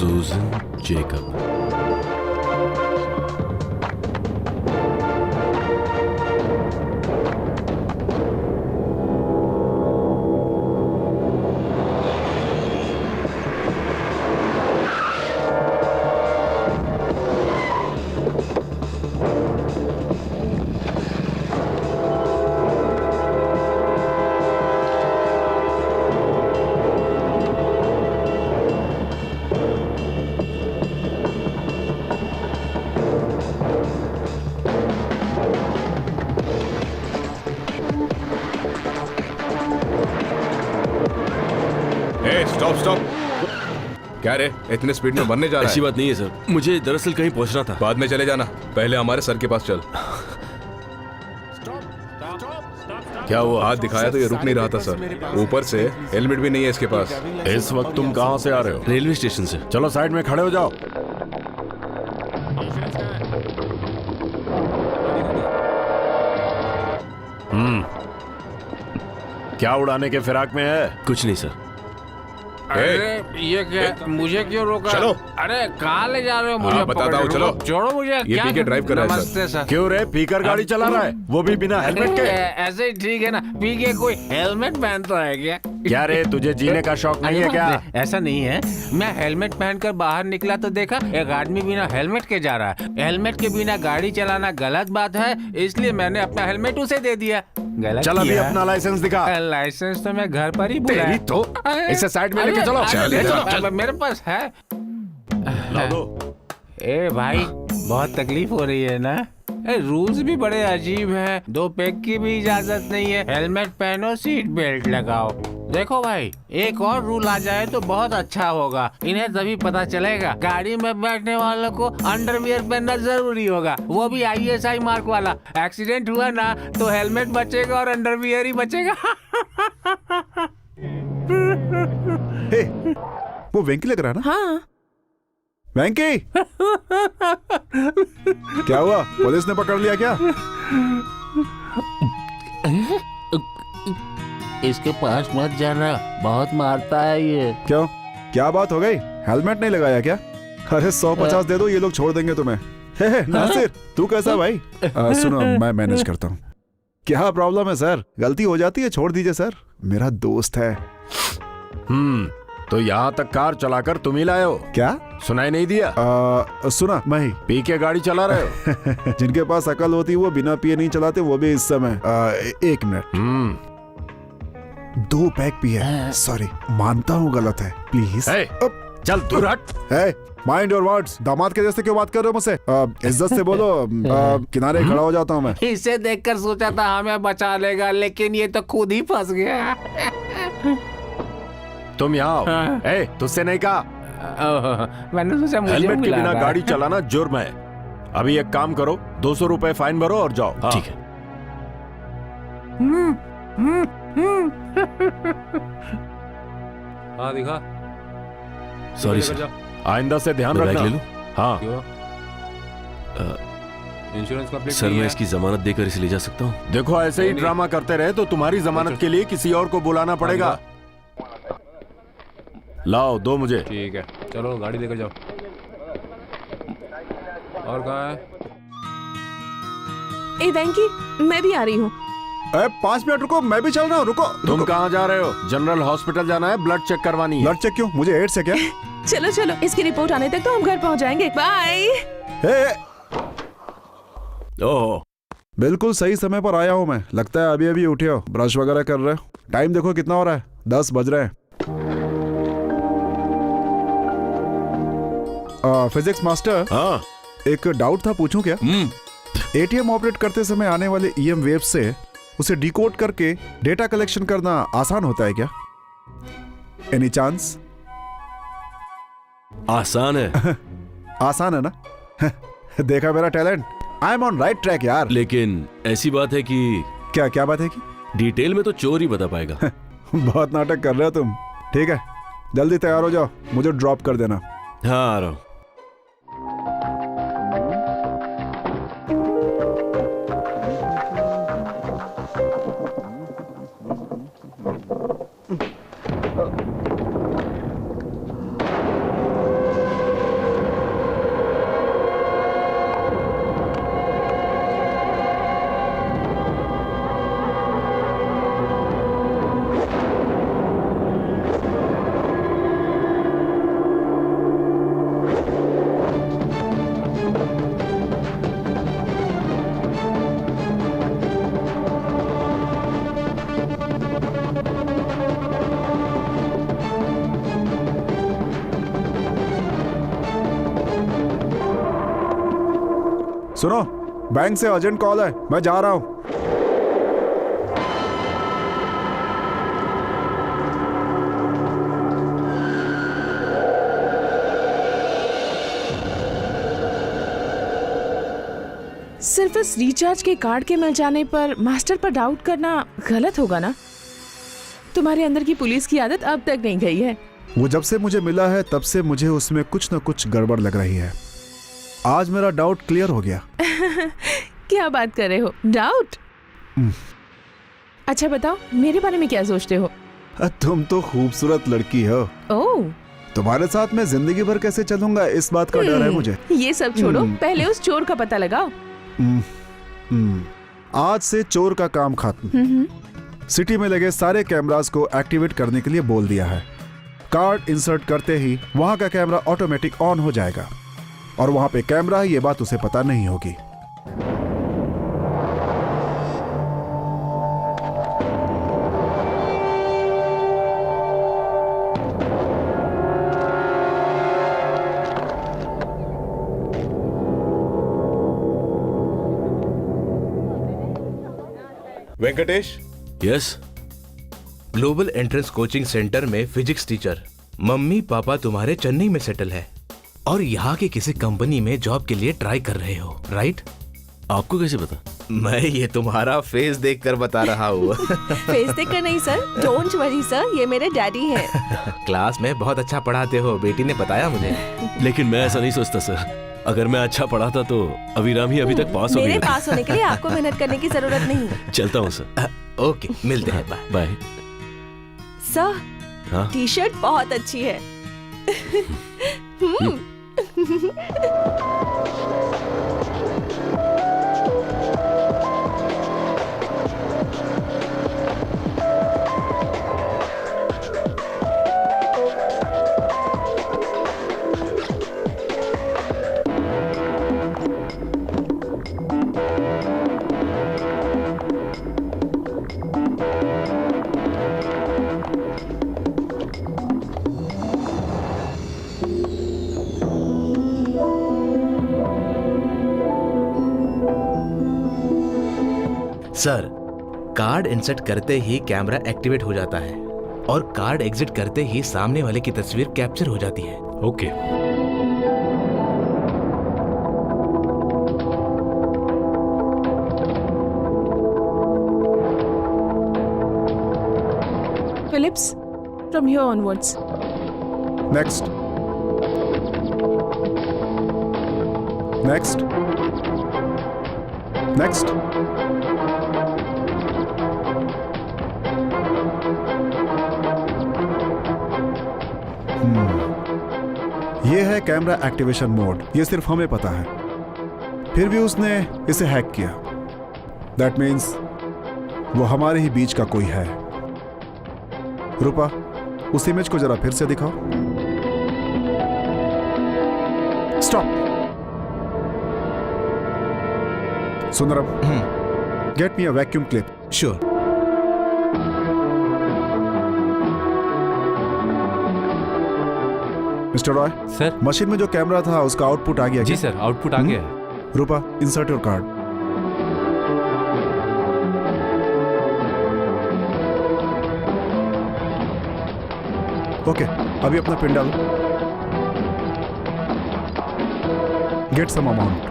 Susan Jacob. Stop stop. क्या रे, इतने स्पीड में बनने जा रहा ऐसी है? बात नहीं है सर, मुझे दरअसल कहीं पहुंचना था। बाद में चले जाना, पहले हमारे सर के पास चल। क्या हुआ? हाथ दिखाया तो ये रुक नहीं रहा था सर। ऊपर से हेलमेट भी नहीं है इसके पास। इस वक्त तुम कहाँ से आ रहे हो? रेलवे स्टेशन से। चलो साइड में खड़े हो जाओ। क्या उड़ाने के फिराक में है? कुछ नहीं सर। अरे ये क्या, मुझे क्यों रोका? चलो। अरे कहाँ ले जा रहे हो मुझे? हाँ, बताता हूँ, चलो। छोड़ो मुझे। ये क्या? पी के ड्राइव कर रहा है, सर। नमस्ते सर। क्यों रे, पीकर गाड़ी चला रहा है, वो भी बिना हेलमेट के? ऐसे ही ठीक है ना, पी के कोई हेलमेट पहनता है क्या? क्या रे, तुझे जीने का शौक नहीं है क्या? ऐसा नहीं है, मैं हेलमेट पहनकर बाहर निकला तो देखा एक आदमी बिना हेलमेट के जा रहा है। हेलमेट के बिना गाड़ी चलाना गलत बात है, इसलिए मैंने अपना हेलमेट उसे दे दिया। गलत चल अभी किया। अपना लाइसेंस दिखा। लाइसेंस तो मैं घर पर ही बुलाया। तेरी तो इसे साइड में लेके चलो। चलो, मेरे पास है। ला दो। ए भाई, बहुत तकलीफ हो रही है ना? रूल्स भी बड़े अजीब हैं। 2 पैक की भी इजाजत नहीं है। हेलमेट पहनो, सीट बेल्ट लगाओ। देखो भाई, एक और रूल आ जाए तो बहुत अच्छा होगा। इन्हें तभी पता चलेगा गाड़ी में बैठने वालों को अंडरवियर पहनना जरूरी होगा, वो भी ISI मार्क वाला। एक्सीडेंट हुआ ना तो हेलमेट बचेगा और अंडरवियर ही बचेगा। हे, वो वेंकी लग रहा है ना? हाँ, वेंकी! क्या हुआ, पुलिस ने पकड़ लिया क्या? इसके पास मत जाना, बहुत मारता है ये। क्यों, क्या बात हो गई? हेलमेट नहीं लगाया क्या? अरे 150 दे दो, ये लोग छोड़ देंगे तुम्हें। हे नासिर, तू कैसा भाई? सुनो, मैं मैनेज करता हूँ। क्या प्रॉब्लम है सर? गलती हो जाती है, छोड़ दीजिए सर, मेरा दोस्त है। तो यहाँ तक कार चलाकर तुम ही लाए हो क्या? सुनाई नहीं दिया? सुना, मैं ही। पी के गाड़ी चला रहे हो? जिनके पास अकल होती है वो बिना पिए नहीं चलाते, वो भी इस समय। 1 मिनट। 2 पैक पिए। सॉरी, मानता हूँ गलत है, प्लीज। चल दूर हट। Mind your words. दामाद के जैसे क्यों बात कर रहे हो मुझसे? इज्जत से बोलो। किनारे खड़ा हो जाता हूँ मैं। इसे देखकर सोचा था हमें बचा लेगा, लेकिन ये तो खुद ही फंस गया। तुम यहाँ आओ। तुझसे नहीं कहा? मैंने सोचा मुझे हेलमेट के बुला बिना रहा गाड़ी है। चलाना जुर्म है। अभी एक काम करो, 200 रुपए फाइन भरो और जाओ। ठीक है। हाँ दिखा। Sorry sir. आइंदा से ध्यान मैं बैग रखना। ले लूं? हाँ। इंश्योरेंस कंप्लीट सर, मैं इसकी जमानत देकर इसे ले जा सकता हूँ? देखो, ऐसे ही ड्रामा करते रहे तो तुम्हारी जमानत के लिए किसी और को बुलाना पड़ेगा। लाओ, दो मुझे। ठीक है, चलो गाड़ी लेकर जाओ। और कहाँ है? ए वेंकी, मैं भी आ रही हूँ। 5 मिनट रुको, मैं भी चल रहा हूँ। रुको। तुम कहाँ जा रहे हो? जनरल हॉस्पिटल जाना है, ब्लड चेक करवानी है। ब्लड चेक क्यों? मुझे एड्स है क्या? चलो चलो, इसकी रिपोर्ट आने तक तो हम घर पहुँच जाएंगे। बाय। ओह, बिल्कुल सही समय पर आया हूँ मैं। लगता है अभी अभी उठे हो, ब्रश वगैरह कर रहे हो। टाइम देखो कितना हो रहा है, 10 बज रहे हैं। Physics master. हाँ। एक डाउट था, पूछूं क्या? ATM ऑपरेट करते समय आने वाले EM वेव से उसे डिकोड करके डेटा कलेक्शन करना आसान होता है क्या? Any chance? आसान है। आसान है ना? देखा मेरा talent. I am on right track यार। लेकिन ऐसी बात है कि क्या बात है कि? डिटेल में तो चोर ही बता पाएगा। बहुत नाटक कर रहे हो तुम। ठीक है, जल्दी तैयार हो जाओ, मुझे ड्रॉप कर देना। हाँ, आ रहा हूँ। सुनो, बैंक से अर्जेंट कॉल है, मैं जा रहा हूं। सिर्फ इस रिचार्ज के कार्ड के मिल जाने पर मास्टर पर डाउट करना गलत होगा ना? तुम्हारे अंदर की पुलिस की आदत अब तक नहीं गई है। वो जब से मुझे मिला है तब से मुझे उसमें कुछ न कुछ गड़बड़ लग रही है। आज मेरा डाउट क्लियर हो गया। क्या बात कर रहे हो? डाउट? अच्छा बताओ, मेरे बारे में क्या सोचते हो? तुम तो खूबसूरत लड़की हो। ओह, तुम्हारे साथ मैं जिंदगी भर कैसे चलूंगा इस बात का डर है मुझे। ये सब छोड़ो, पहले उस चोर का पता लगाओ। आज से चोर का काम खत्म। सिटी में लगे सारे कैमरास को एक्टिवेट करने के लिए बोल दिया है। कार्ड इंसर्ट करते ही वहां का कैमरा ऑटोमेटिक ऑन हो जाएगा और वहां पे कैमरा है, ये बात उसे पता नहीं होगी। Venkatesh, yes. Global entrance coaching centre में फिजिक्स टीचर। मम्मी पापा तुम्हारे चेन्नई में सेटल है और यहाँ की किसी कंपनी में जॉब के लिए ट्राई कर रहे हो, राइट? आपको कैसे पता? मैं ये तुम्हारा फेस देखकर बता रहा हूँ। फेस देखकर नहीं सर, डोंट वरी सर, ये मेरे डैडी हैं। क्लास में बहुत अच्छा पढ़ाते हो, बेटी ने बताया मुझे। लेकिन मैं ऐसा नहीं सोचता सर। अगर मैं अच्छा पढ़ा था तो अभिराम ही अभी तक पास हो मेरे गया। पास होने के लिए आपको मेहनत करने की जरूरत नहीं। चलता हूँ सर। ओके, मिलते हैं, बाय। बाय। सर, हाँ? टी शर्ट बहुत अच्छी है। सर, कार्ड इंसर्ट करते ही कैमरा एक्टिवेट हो जाता है और कार्ड एग्जिट करते ही सामने वाले की तस्वीर कैप्चर हो जाती है। Okay. Phillips, from here onwards. Next, next, next. ये है कैमरा एक्टिवेशन मोड। ये सिर्फ हमें पता है, फिर भी उसने इसे हैक किया। दैट मीन्स वो हमारे ही बीच का कोई है। रूपा, उस इमेज को जरा फिर से दिखाओ। Stop. Sundaram, get me a vacuum clip. Sure. Mister Roy, sir. Machine में जो कैमरा था उसका आउटपुट आ गया जी क्या? सर, आउटपुट आ गया है। रूपा, इंसर्ट योर कार्ड। ओके, अभी अपना पिन डालो। Get some amount.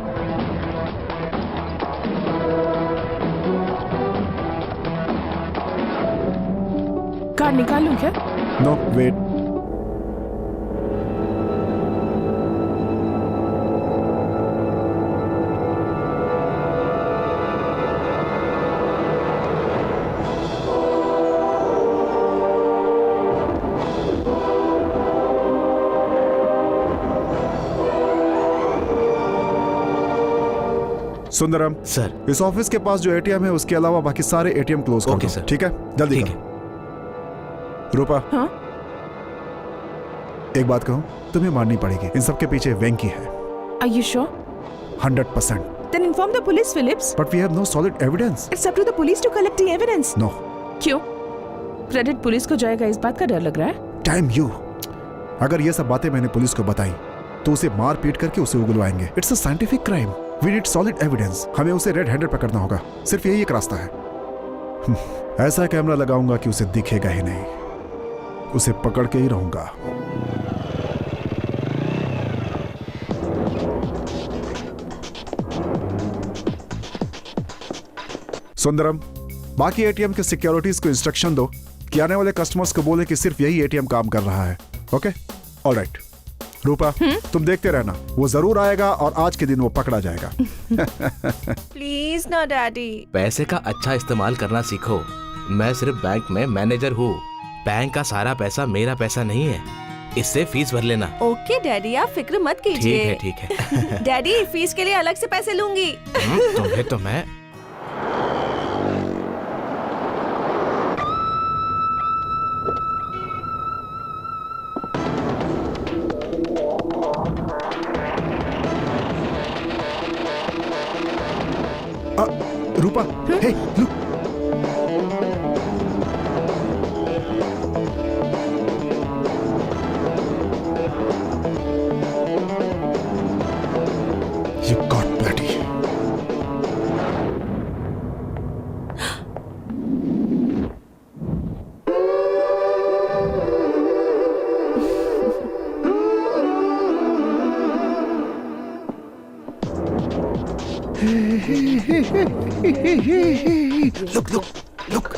कार्ड निकाल लूं क्या? No, wait. सुंदरम सर, इस ऑफिस के पास जो एटीएम है उसके अलावा बाकी सारे एटीएम क्लोज कर ओके दो। सर। ठीक है, जल्दी ठीक करो। रूपा, हाँ? एक बात कहूं, तुम्हें माननी पड़ेगी, इन सब के पीछे वेंकी है। Are you sure? 100%। Then inform the police, Phillips. But we have no solid evidence. It's up to the police to collect the evidence. No. क्यों? क्रेडिट पुलिस को जाएगा इस बात का डर लग रहा है? Damn you! अगर ये सब बातें मैंने पुलिस को बताई तो उसे मार पीट करके उसे उगलवाएंगे। It's a scientific crime. We need solid evidence. हमें उसे रेड हैंडेड पकड़ना होगा। सिर्फ यही एक रास्ता है। ऐसा कैमरा लगाऊंगा कि उसे दिखेगा ही नहीं, उसे पकड़ के ही रहूंगा। सुंदरम, बाकी एटीएम के सिक्योरिटीज को इंस्ट्रक्शन दो कि आने वाले कस्टमर्स को बोले कि सिर्फ यही एटीएम काम कर रहा है। Okay, alright. रूपा, तुम देखते रहना, वो जरूर आएगा और आज के दिन वो पकड़ा जाएगा। प्लीज ना डैडी। पैसे का अच्छा इस्तेमाल करना सीखो। मैं सिर्फ बैंक में मैनेजर हूँ। बैंक का सारा पैसा मेरा पैसा नहीं है, इससे फीस भर लेना। ओके डैडी, आप फिक्र मत कीजिए। ठीक है। डैडी, फीस के लिए अलग से पैसे लूंगी। तुम्हें तो मैं रूपा, हे, look. You got bloody. Look.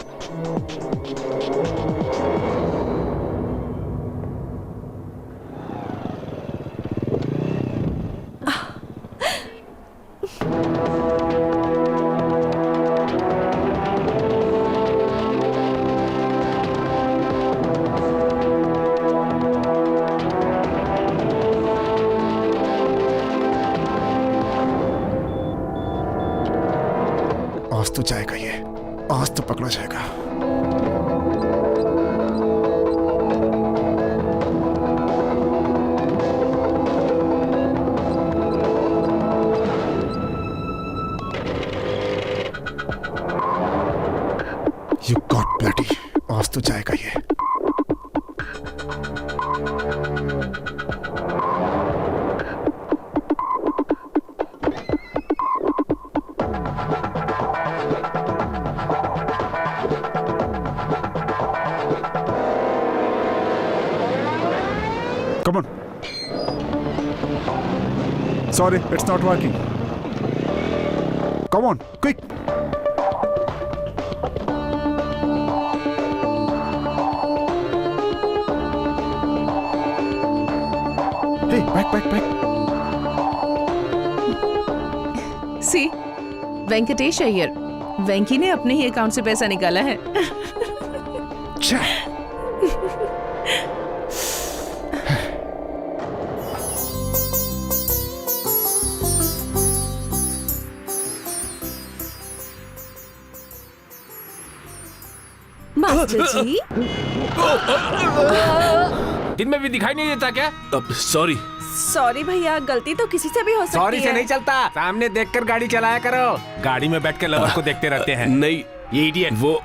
आज तो जाएगा ये, आज तो पकड़ा जाएगा। You got bloody, आज तो जाएगा ये। Come on. Sorry, it's not working. Come on, quick. Hey, back. सी, वेंकटेश अय्यर, वेंकी ने अपने ही अकाउंट से पैसा निकाला है। मास्टर जी, दिन में भी दिखाई नहीं देता क्या? सॉरी। सॉरी भैया, गलती तो किसी से भी हो सकती है। सॉरी से नहीं चलता, सामने देखकर गाड़ी चलाया करो। गाड़ी में बैठ के लवर को देखते रहते हैं। नहीं, ये इडियट। वो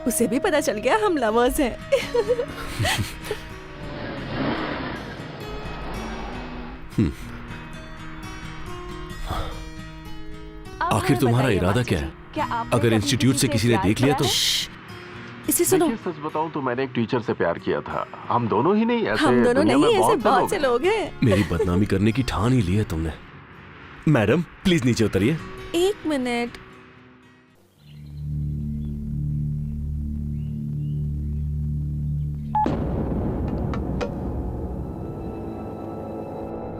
उसे भी पता चल गया हम लवर्स हैं। आखिर तुम्हारा इरादा क्या है? अगर इंस्टीट्यूट से किसी ने देख लिया तो? इसे सुनो। सच बताऊं तो मैंने एक टीचर से प्यार किया था। हम दोनों ही नहीं, ऐसे हम दोनों दुनिया नहीं, में ऐसे से बहुत से लोग हैं। मेरी बदनामी करने की ठान ही ली है तुमने। मैडम प्लीज नीचे उतरिए। 1 मिनट।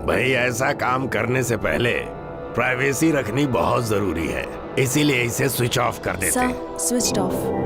भाई, ऐसा काम करने से पहले प्राइवेसी रखनी बहुत जरूरी है, इसीलिए इसे स्विच ऑफ कर देते हैं। Switch off.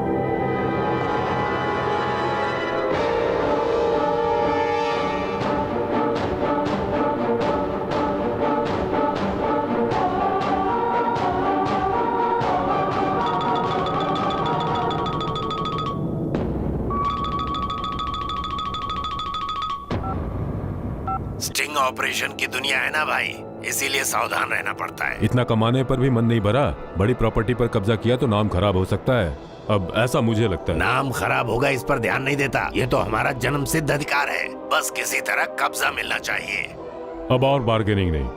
स्टिंग ऑपरेशन की दुनिया है ना भाई, इसीलिए सावधान रहना पड़ता है। इतना कमाने पर भी मन नहीं भरा। बड़ी प्रॉपर्टी पर कब्जा किया तो नाम खराब हो सकता है। अब ऐसा मुझे लगता है। नाम खराब होगा इस पर ध्यान नहीं देता, ये तो हमारा जन्म सिद्ध अधिकार है। बस किसी तरह कब्जा मिलना चाहिए। अब और बार्गेनिंग नहीं।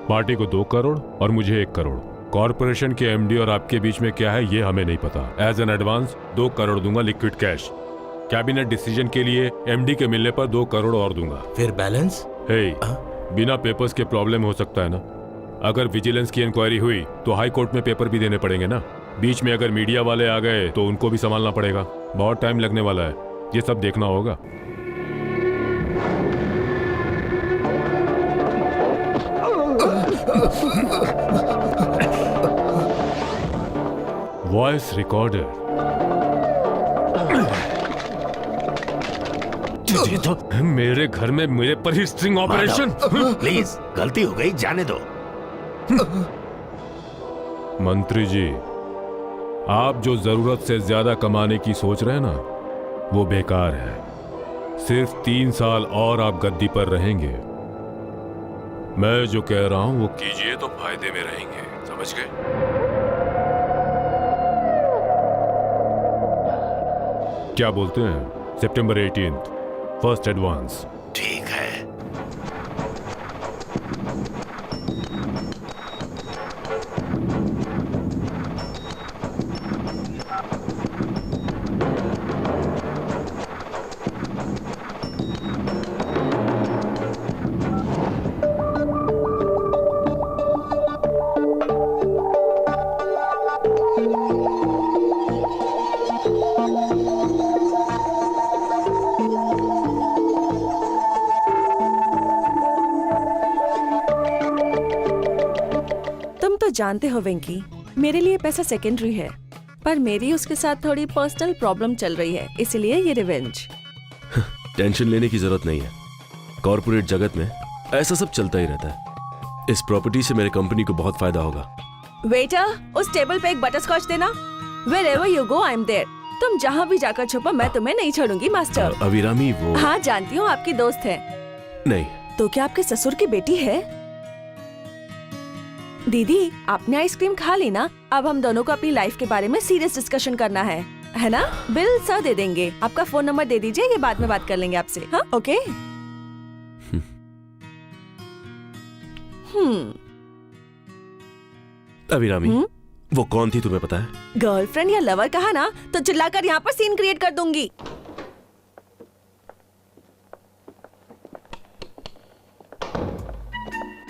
पार्टी को 2 करोड़ और मुझे 1 करोड़। कॉर्पोरेशन के एमडी और आपके बीच में क्या है ये हमें नहीं पता। एज एन एडवांस 2 करोड़ दूंगा लिक्विड कैश। कैबिनेट डिसीजन के लिए एमडी के मिलने पर 2 करोड़ और दूंगा। फिर बैलेंस? बिना पेपर्स के प्रॉब्लम हो सकता है ना। अगर विजिलेंस की इंक्वायरी हुई तो हाई कोर्ट में पेपर भी देने पड़ेंगे ना। बीच में अगर मीडिया वाले आ गए तो उनको भी संभालना पड़ेगा। बहुत टाइम लगने वाला है, ये सब देखना होगा। Voice recorder. मेरे घर में मेरे पर ही स्ट्रिंग ऑपरेशन। प्लीज, गलती हो गई, जाने दो। मंत्री जी, आप जो जरूरत से ज्यादा कमाने की सोच रहे हैं ना, वो बेकार है। सिर्फ 3 साल और आप गद्दी पर रहेंगे। मैं जो कह रहा हूं वो कीजिए तो फायदे में रहेंगे, समझ गए? क्या बोलते हैं? सितंबर 18 फर्स्ट एडवांस। ठीक है। जानते हो वेंकी, मेरे लिए पैसा सेकेंडरी है, पर मेरी उसके साथ थोड़ी पर्सनल प्रॉब्लम चल रही है, इसलिए ये रिवेंज। टेंशन लेने की जरूरत नहीं है। कॉर्पोरेट जगत में ऐसा सब चलता ही रहता है। इस प्रॉपर्टी से मेरे कंपनी को बहुत फायदा होगा। वेटर, उस टेबल पे एक बटरस्कॉच देना। Wherever you go, I'm there. तुम जहाँ भी जाकर छुपो, मैं तुम्हें नहीं छोड़ूंगी मास्टर। अभिरामी वो। हाँ जानती हूँ, आपकी दोस्त है। नहीं। तो क्या आपके ससुर की बेटी है? दीदी, आपने आइसक्रीम खा ली ना? अब हम दोनों को अपनी लाइफ के बारे में सीरियस डिस्कशन करना है ना? बिल सर दे देंगे। आपका फोन नंबर दे दीजिए, ये बाद में बात कर लेंगे आपसे। हाँ, ओके। अभिरामी, वो कौन थी तुम्हें पता है? गर्लफ्रेंड या लवर कहा ना तो चिल्लाकर यहाँ पर सीन क्रिएट कर दूंगी।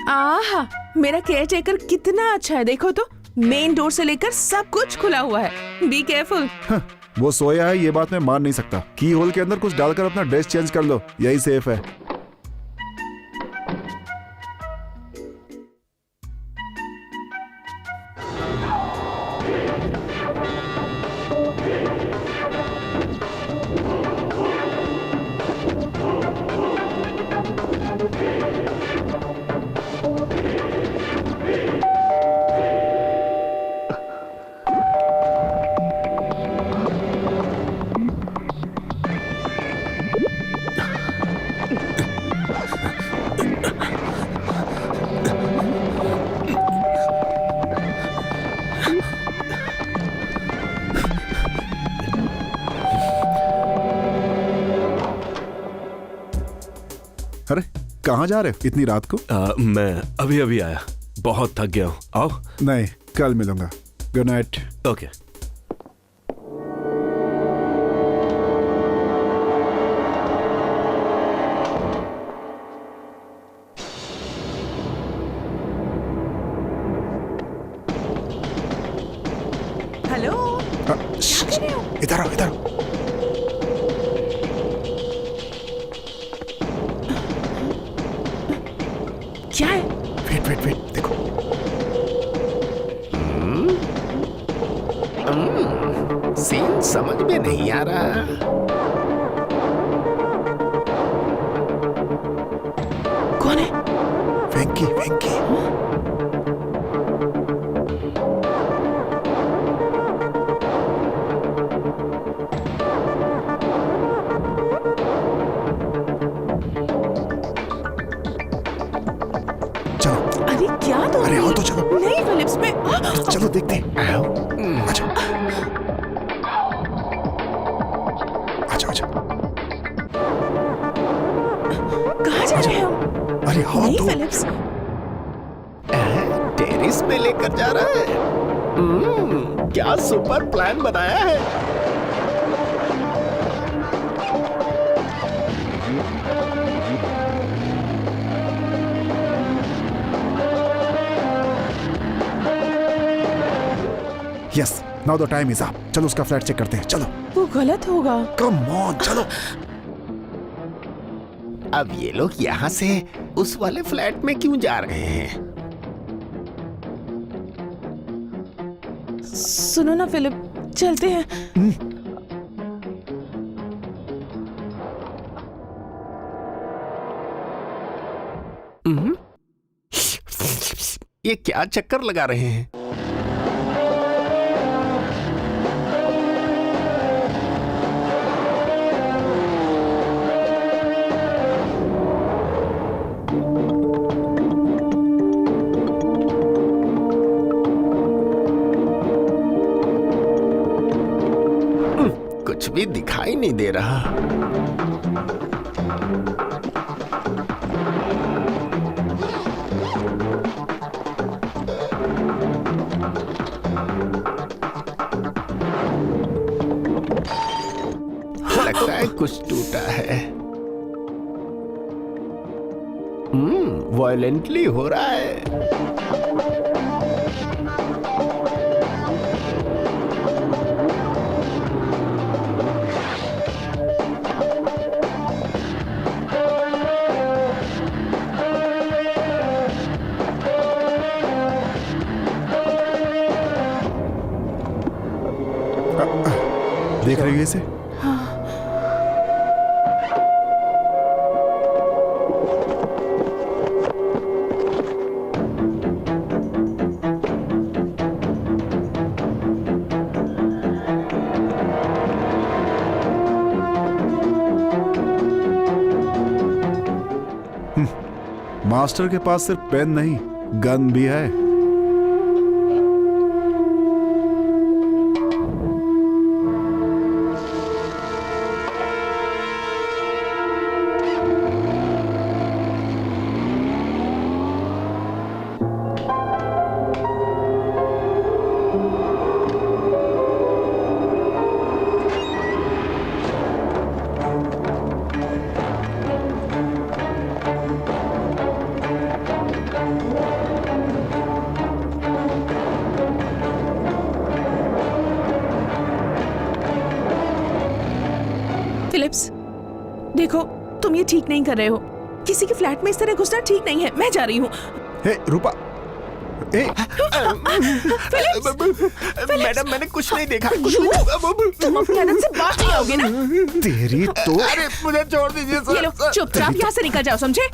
आहा, मेरा केयरटेकर कितना अच्छा है, देखो तो। मेन डोर से लेकर सब कुछ खुला हुआ है। Be careful. वो सोया है, ये बात मैं मान नहीं सकता। की होल के अंदर कुछ डालकर अपना ड्रेस चेंज कर लो, यही सेफ है। अरे कहाँ जा रहे इतनी रात को? मैं अभी अभी आया, बहुत थक गया हूँ। आओ। नहीं, कल मिलूंगा। Good night. ओके। हेलो, इधर आओ, इधर आओ। क्या है? वेट वेट वेट, देखो। सीन समझ में नहीं आ रहा। कौन है? वेंकी, वेंकी। अरे क्या तो? अरे आओ तो चलो। नहीं फिलिप्स में। चलो देखते हैं। अच्छा अच्छा अच्छा। कहाँ जा रहे हो? अरे आओ नहीं तो। फिलिप्स। टेरिस पे लेकर जा रहा है। क्या सुपर प्लान बनाया है। Yes, now the time is up. चलो उसका फ्लैट चेक करते हैं, चलो। वो गलत होगा। कम ऑन, चलो। अब ये लोग यहाँ से उस वाले फ्लैट में क्यों जा रहे हैं? सुनो ना फिलिप, चलते हैं। ये क्या चक्कर लगा रहे हैं? कुछ भी दिखाई नहीं दे रहा। लगता है कुछ टूटा है। वायलेंटली हो रहा है। देख रही है इसे? मास्टर के पास सिर्फ पेन नहीं, गन भी है। फिलिप्स, देखो तुम ये ठीक नहीं कर रहे हो। किसी के फ्लैट में इस तरह घुसना ठीक नहीं है। मैं जा रही हूँ। हे रूपा, मैडम मैंने कुछ नहीं देखा। तुम अपनी आदत से बात नहीं आओगे ना? तेरी तो। अरे मुझे छोड़ दीजिए सर। ये लो, चुपचाप यहाँ से निकल जाओ, समझे?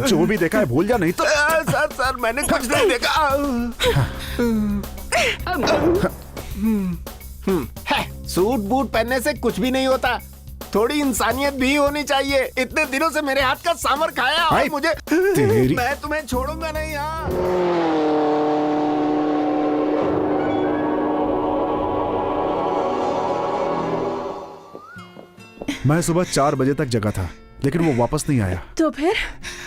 जो भी देखा है भूल जा, नहीं तो। सर मैंने कुछ नहीं देखा। सूट बूट पहनने से कुछ भी नहीं होता। थोड़ी इंसानियत भी होनी चाहिए। इतने दिनों से मेरे हाथ का सांभर खाया और मुझे तेरी। मैं तुम्हें छोड़ूंगा नहीं। यहाँ मैं सुबह 4 बजे तक जगा था, लेकिन वो वापस नहीं आया। तो फिर?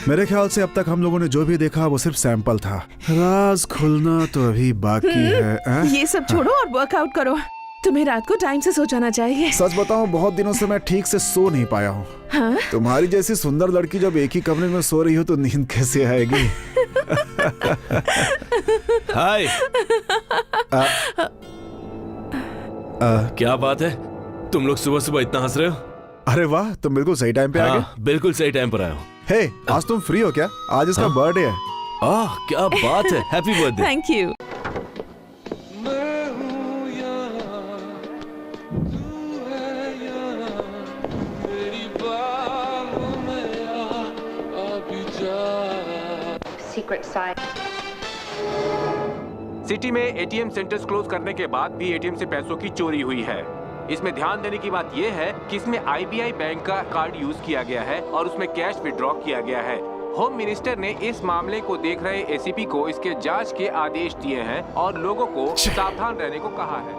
मेरे ख्याल से अब तक हम लोगों ने जो भी देखा वो सिर्फ सैंपल था। राज खुलना तो अभी बाकी है। ये सब छोड़ो और वर्कआउट करो। तुम्हें रात को टाइम से सो जाना चाहिए। सच बताऊं, बहुत दिनों से मैं ठीक से सो नहीं पाया हूँ। हाँ? तुम्हारी जैसी सुंदर लड़की जब एक ही कमरे में सो रही हो तो नींद कैसे आएगी? हाय। क्या बात है, तुम लोग सुबह सुबह इतना हंस रहे हो? अरे वाह, तुम बिल्कुल सही टाइम पे आ गए। बिल्कुल सही टाइम पर आए हो। हे, आज तुम फ्री हो क्या? आज इसका बर्थडे है। क्या बात है, happy birthday. Thank you. City में एटीएम सेंटर्स क्लोज करने के बाद भी एटीएम से पैसों की चोरी हुई है। इसमें ध्यान देने की बात यह है कि इसमें आईबीआई बैंक का कार्ड यूज किया गया है और उसमें कैश विड्रॉ किया गया है। होम मिनिस्टर ने इस मामले को देख रहे एसीपी को इसके जांच के आदेश दिए हैं और लोगों को सावधान रहने को कहा है।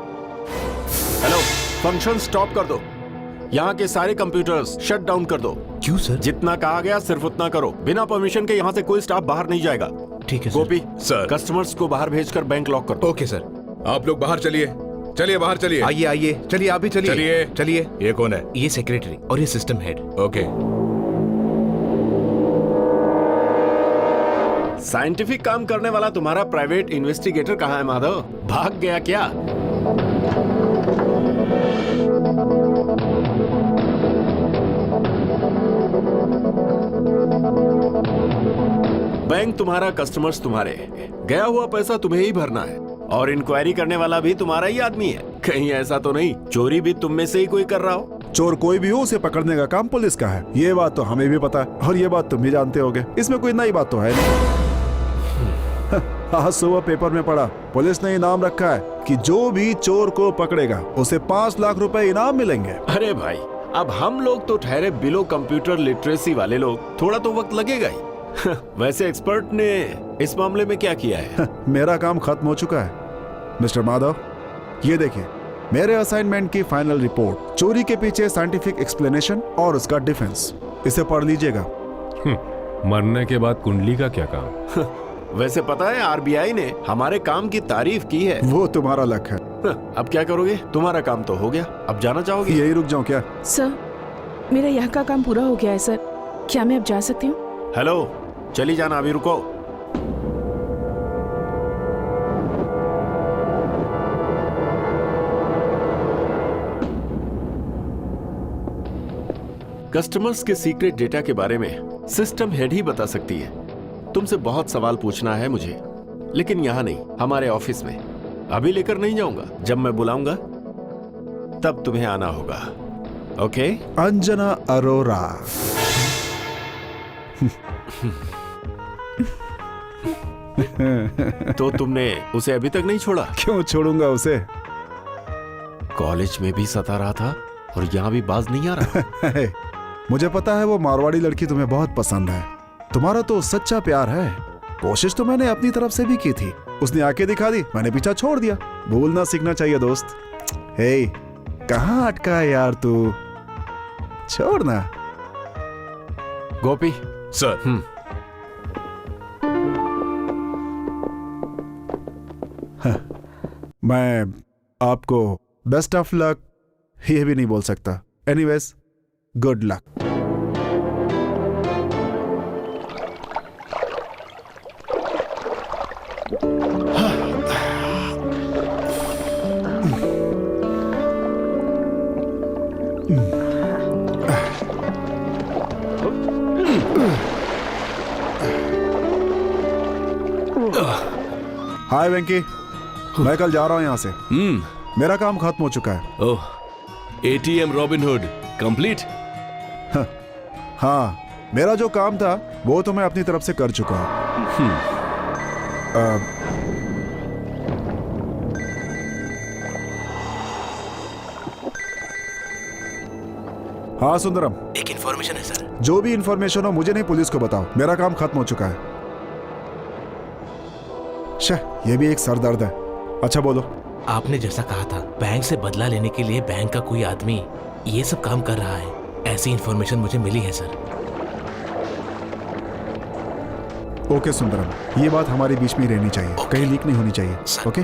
हेलो, फंक्शन स्टॉप कर दो। यहाँ के सारे कंप्यूटर्स शट डाउन कर दो। क्यों सर? जितना कहा गया सिर्फ उतना करो। बिना परमिशन के यहाँ से कोई स्टाफ बाहर नहीं जाएगा। ठीक है गोपी सर। कस्टमर्स को बाहर भेजकर बैंक लॉक कर दो। Okay sir. आप लोग बाहर चलिए, चलिए बाहर चलिए। आइए आइए, चलिए आप भी चलिए। चलिए चलिए। ये कौन है? ये सेक्रेटरी और ये सिस्टम हेड। ओके। साइंटिफिक काम करने वाला तुम्हारा प्राइवेट इन्वेस्टिगेटर कहाँ है माधव? भाग गया क्या? बैंक तुम्हारा, कस्टमर्स तुम्हारे, गया हुआ पैसा तुम्हें ही भरना है और इंक्वायरी करने वाला भी तुम्हारा ही आदमी है। कहीं ऐसा तो नहीं चोरी भी तुम में से ही कोई कर रहा हो? चोर कोई भी हो, उसे पकड़ने का काम पुलिस का है। ये बात तो हमें भी पता है और ये बात तुम भी जानते होगे। इसमें कोई नई बात तो है नहीं। आज सुबह पेपर में पढ़ा, पुलिस ने इनाम रखा है कि जो भी चोर को पकड़ेगा उसे 5 लाख रुपए इनाम मिलेंगे। अरे भाई, अब हम लोग तो ठहरे बिलो कंप्यूटर लिटरेसी वाले लोग, थोड़ा तो वक्त लगेगा ही। वैसे एक्सपर्ट ने इस मामले में क्या किया है? मेरा काम खत्म हो चुका है मिस्टर माधव। ये देखिए मेरे असाइनमेंट की फाइनल रिपोर्ट, चोरी के पीछे साइंटिफिक एक्सप्लेनेशन और उसका डिफेंस। इसे पढ़ लीजिएगा। मरने के बाद कुंडली का क्या काम? वैसे पता है आरबीआई ने हमारे काम की तारीफ की है। वो तुम्हारा लक है। अब क्या करोगे? तुम्हारा काम तो हो गया, अब जाना चाहोगे? यही रुक जाऊं क्या? सर, मेरा यहाँ का काम पूरा हो गया है सर, क्या मैं अब जा सकती हूँ? हेलो, चली जाना, अभी रुको। कस्टमर्स के सीक्रेट डेटा के बारे में सिस्टम हेड ही बता सकती है। तुमसे बहुत सवाल पूछना है मुझे, लेकिन यहाँ नहीं, हमारे ऑफिस में। अभी लेकर नहीं जाऊंगा, जब मैं बुलाऊंगा तब तुम्हें आना होगा। ओके? अंजना अरोरा। तो तुमने उसे अभी तक नहीं छोड़ा? क्यों छोड़ूंगा उसे? कॉलेज में भी सता रहा था और यहाँ भी बाज नहीं आ रहा। मुझे पता है वो मारवाड़ी लड़की तुम्हें बहुत पसंद है। तुम्हारा तो सच्चा प्यार है। कोशिश तो मैंने अपनी तरफ से भी की थी, उसने आके दिखा दी, मैंने पीछा छोड़ दिया। भूलना सीखना चाहिए दोस्त। हे, कहाँ अटका है यार तू? छोड़ना। गोपी सर। मैं आपको बेस्ट ऑफ लक ये भी नहीं बोल सकता। Anyways, good luck. Hi Venky, मैं कल जा रहा हूँ यहाँ से। मेरा काम खत्म हो चुका है। ओह, एटीएम रॉबिनहुड कंप्लीट? हाँ, मेरा जो काम था वो तो मैं अपनी तरफ से कर चुका हूँ। हाँ सुंदरम, एक इन्फॉर्मेशन है सर। जो भी इन्फॉर्मेशन हो मुझे नहीं, पुलिस को बताओ। मेरा काम खत्म हो चुका है। ये भी एक सरदर्द है। अच्छा बोलो। आपने जैसा कहा था, बैंक से बदला लेने के लिए बैंक का कोई आदमी ये सब काम कर रहा है, ऐसी इन्फॉर्मेशन मुझे मिली है सर। ओके सुंदरम, ये बात हमारे बीच में ही रहनी चाहिए, कहीं लीक नहीं होनी चाहिए। Okay,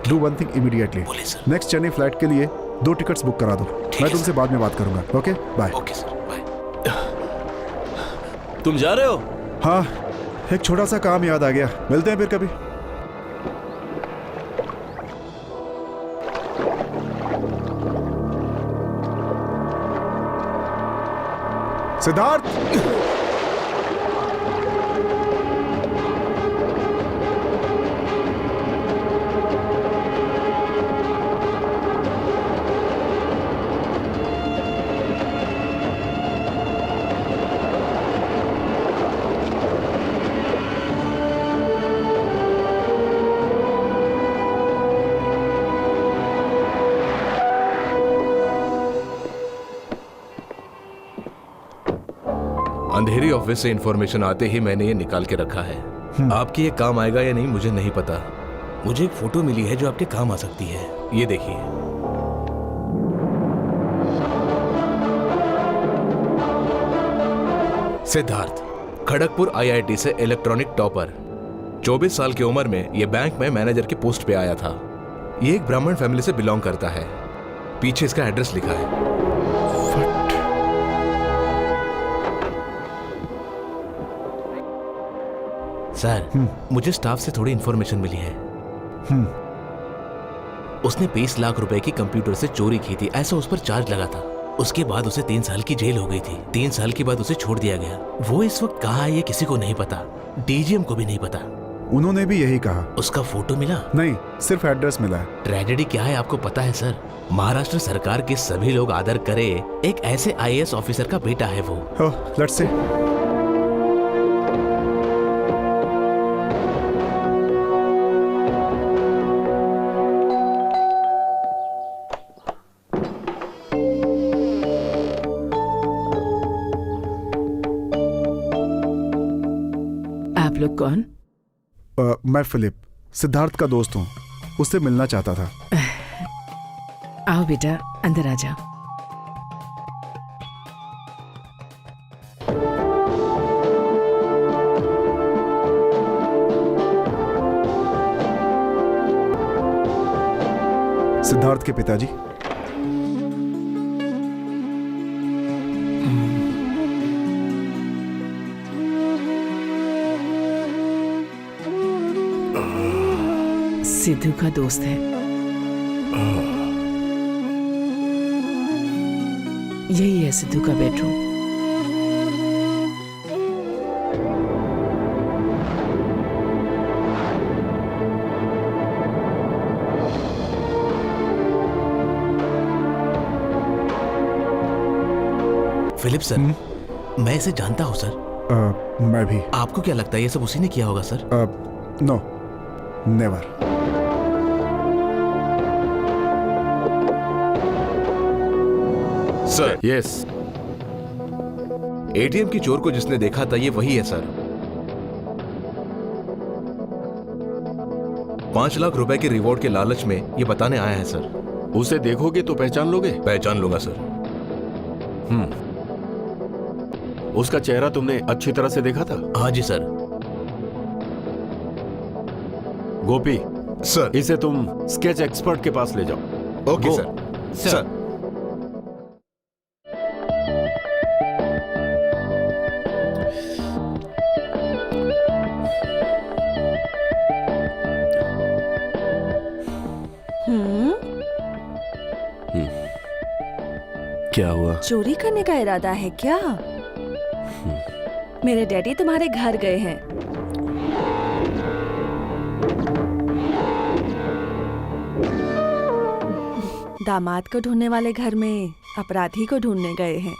do one thing immediately. Next Chennai flight के लिए 2 टिकट्स बुक करा दो। मैं तुमसे बाद में बात करूंगा। Okay, bye. Okay sir, bye. तुम जा रहे हो? हाँ, एक छोटा सा काम याद आ गया। मिलते हैं फिर कभी। सिद्धार्थ, अंधेरी ऑफिस से इंफॉर्मेशन आते ही मैंने ये निकाल के रखा है। आपके ये काम आएगा या नहीं मुझे नहीं पता। मुझे एक फोटो मिली है जो आपके काम आ सकती है। ये देखिए। सिद्धार्थ, खड़गपुर आईआईटी से इलेक्ट्रॉनिक टॉपर, 24 साल की उम्र में ये बैंक में मैनेजर के पोस्ट पे आया था। ये एक ब्राह्मण फैमिली से बिलोंग करता है। पीछे इसका एड्रेस लिखा है। सर, मुझे स्टाफ से थोड़ी इंफॉर्मेशन मिली है। उसने 20 लाख रुपए की कंप्यूटर से चोरी की थी, ऐसा उस पर चार्ज लगा था। उसके बाद उसे 3 साल की जेल हो गई थी। 3 साल के बाद उसे छोड़ दिया गया। वो इस वक्त कहाँ है ये किसी को नहीं पता, डीजीएम को भी नहीं पता। उन्होंने भी यही कहा। उसका फोटो मिला? नहीं, सिर्फ एड्रेस मिला है। ट्रेजेडी क्या है आपको पता है सर? महाराष्ट्र सरकार के सभी लोग आदर करे एक ऐसे आईएएस ऑफिसर का बेटा है वो। Let's see. आप लोग कौन? मैं फिलिप, सिद्धार्थ का दोस्त हूँ। उससे मिलना चाहता था। आओ बेटा, अंदर आ जाओ। सिद्धार्थ के पिताजी। सिद्धू का दोस्त है। यही है सिद्धू का बेडरूम। फिलिप सर, मैं इसे जानता हूँ सर। मैं भी। आपको क्या लगता है ये सब उसी ने किया होगा sir? No, never. Sir. Yes. ATM की चोर को जिसने देखा था ये वही है सर। 5 लाख रुपए के रिवॉर्ड के लालच में ये बताने आया है सर। उसे देखोगे तो पहचान लोगे? पहचान लूंगा सर। उसका चेहरा तुमने अच्छी तरह से देखा था? हाँ जी सर। गोपी सर, इसे तुम स्केच एक्सपर्ट के पास ले जाओ। Okay sir. सर। क्या हुआ? चोरी करने का इरादा है क्या? मेरे डैडी तुम्हारे घर गए हैं। दामाद को ढूंढने वाले घर में अपराधी को ढूंढने गए हैं।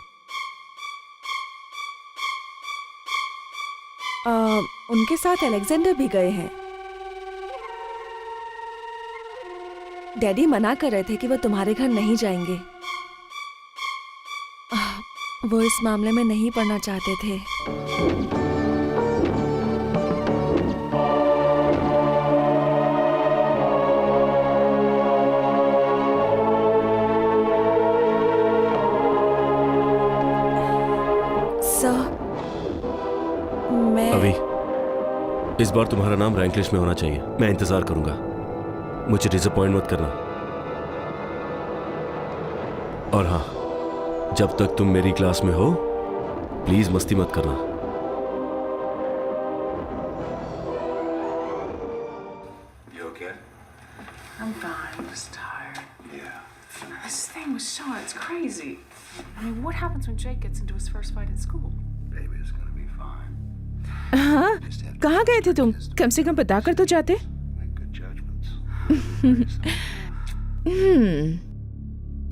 उनके साथ अलेक्जेंडर भी गए हैं। डैडी मना कर रहे थे कि वो तुम्हारे घर नहीं जाएंगे। वो इस मामले में नहीं पड़ना चाहते थे। अभी इस बार तुम्हारा नाम रैंक लिस्ट में होना चाहिए। मैं इंतजार करूंगा। मुझे डिसअपॉइंट मत करना। और हाँ, जब तक तुम मेरी क्लास में हो प्लीज मस्ती मत करना। You okay? I'm fine. I'm just tired. Yeah. This thing with Sean, it's crazy. I mean, what happens when Jake gets into his first fight at school? Baby, it's gonna be fine. हाँ, कहाँ गए थे तुम? कम से कम बता कर तो जाते।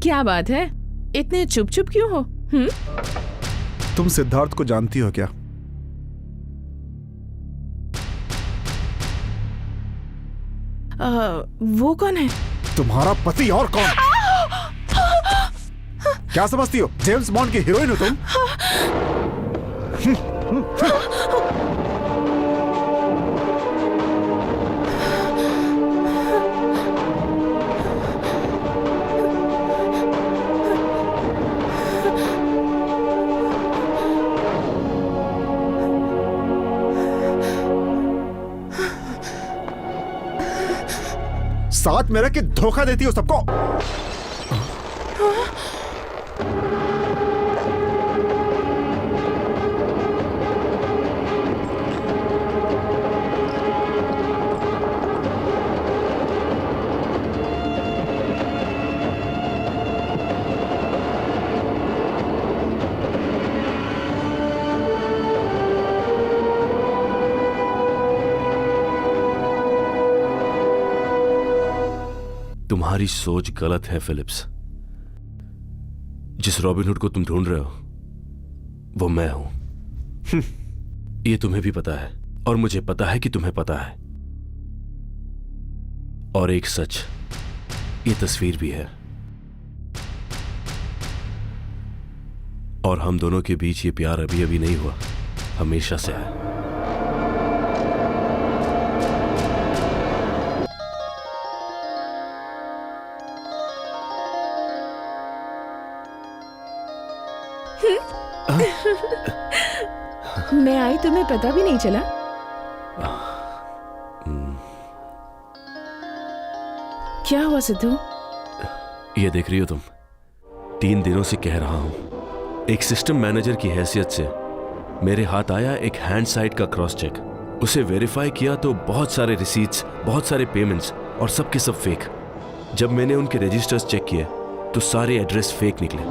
क्या बात है? इतने चुप चुप क्यों हो? तुम सिद्धार्थ को जानती हो क्या? वो कौन है? तुम्हारा पति। और कौन? क्या समझती हो? जेम्स बॉन्ड की हीरोइन हो तुम? साथ मेरा कि धोखा देती हो सबको। तुम्हारी सोच गलत है फिलिप्स। जिस रॉबिनहुड को तुम ढूंढ रहे हो वो मैं हूं। ये तुम्हें भी पता है और मुझे पता है कि तुम्हें पता है। और एक सच, ये तस्वीर भी है और हम दोनों के बीच ये प्यार अभी अभी नहीं हुआ, हमेशा से है। मैं आई तुम्हें पता भी नहीं चला? क्या हुआ सिद्धू? ये देख रही हो तुम, 3 दिनों से कह रहा हूं, एक सिस्टम मैनेजर की हैसियत से मेरे हाथ आया एक हैंड साइड का क्रॉस चेक। उसे वेरीफाई किया तो बहुत सारे रिसीट्स, बहुत सारे पेमेंट्स और सब के सब फेक। जब मैंने उनके रजिस्टर्स चेक किए तो सारे एड्रेस फेक निकले।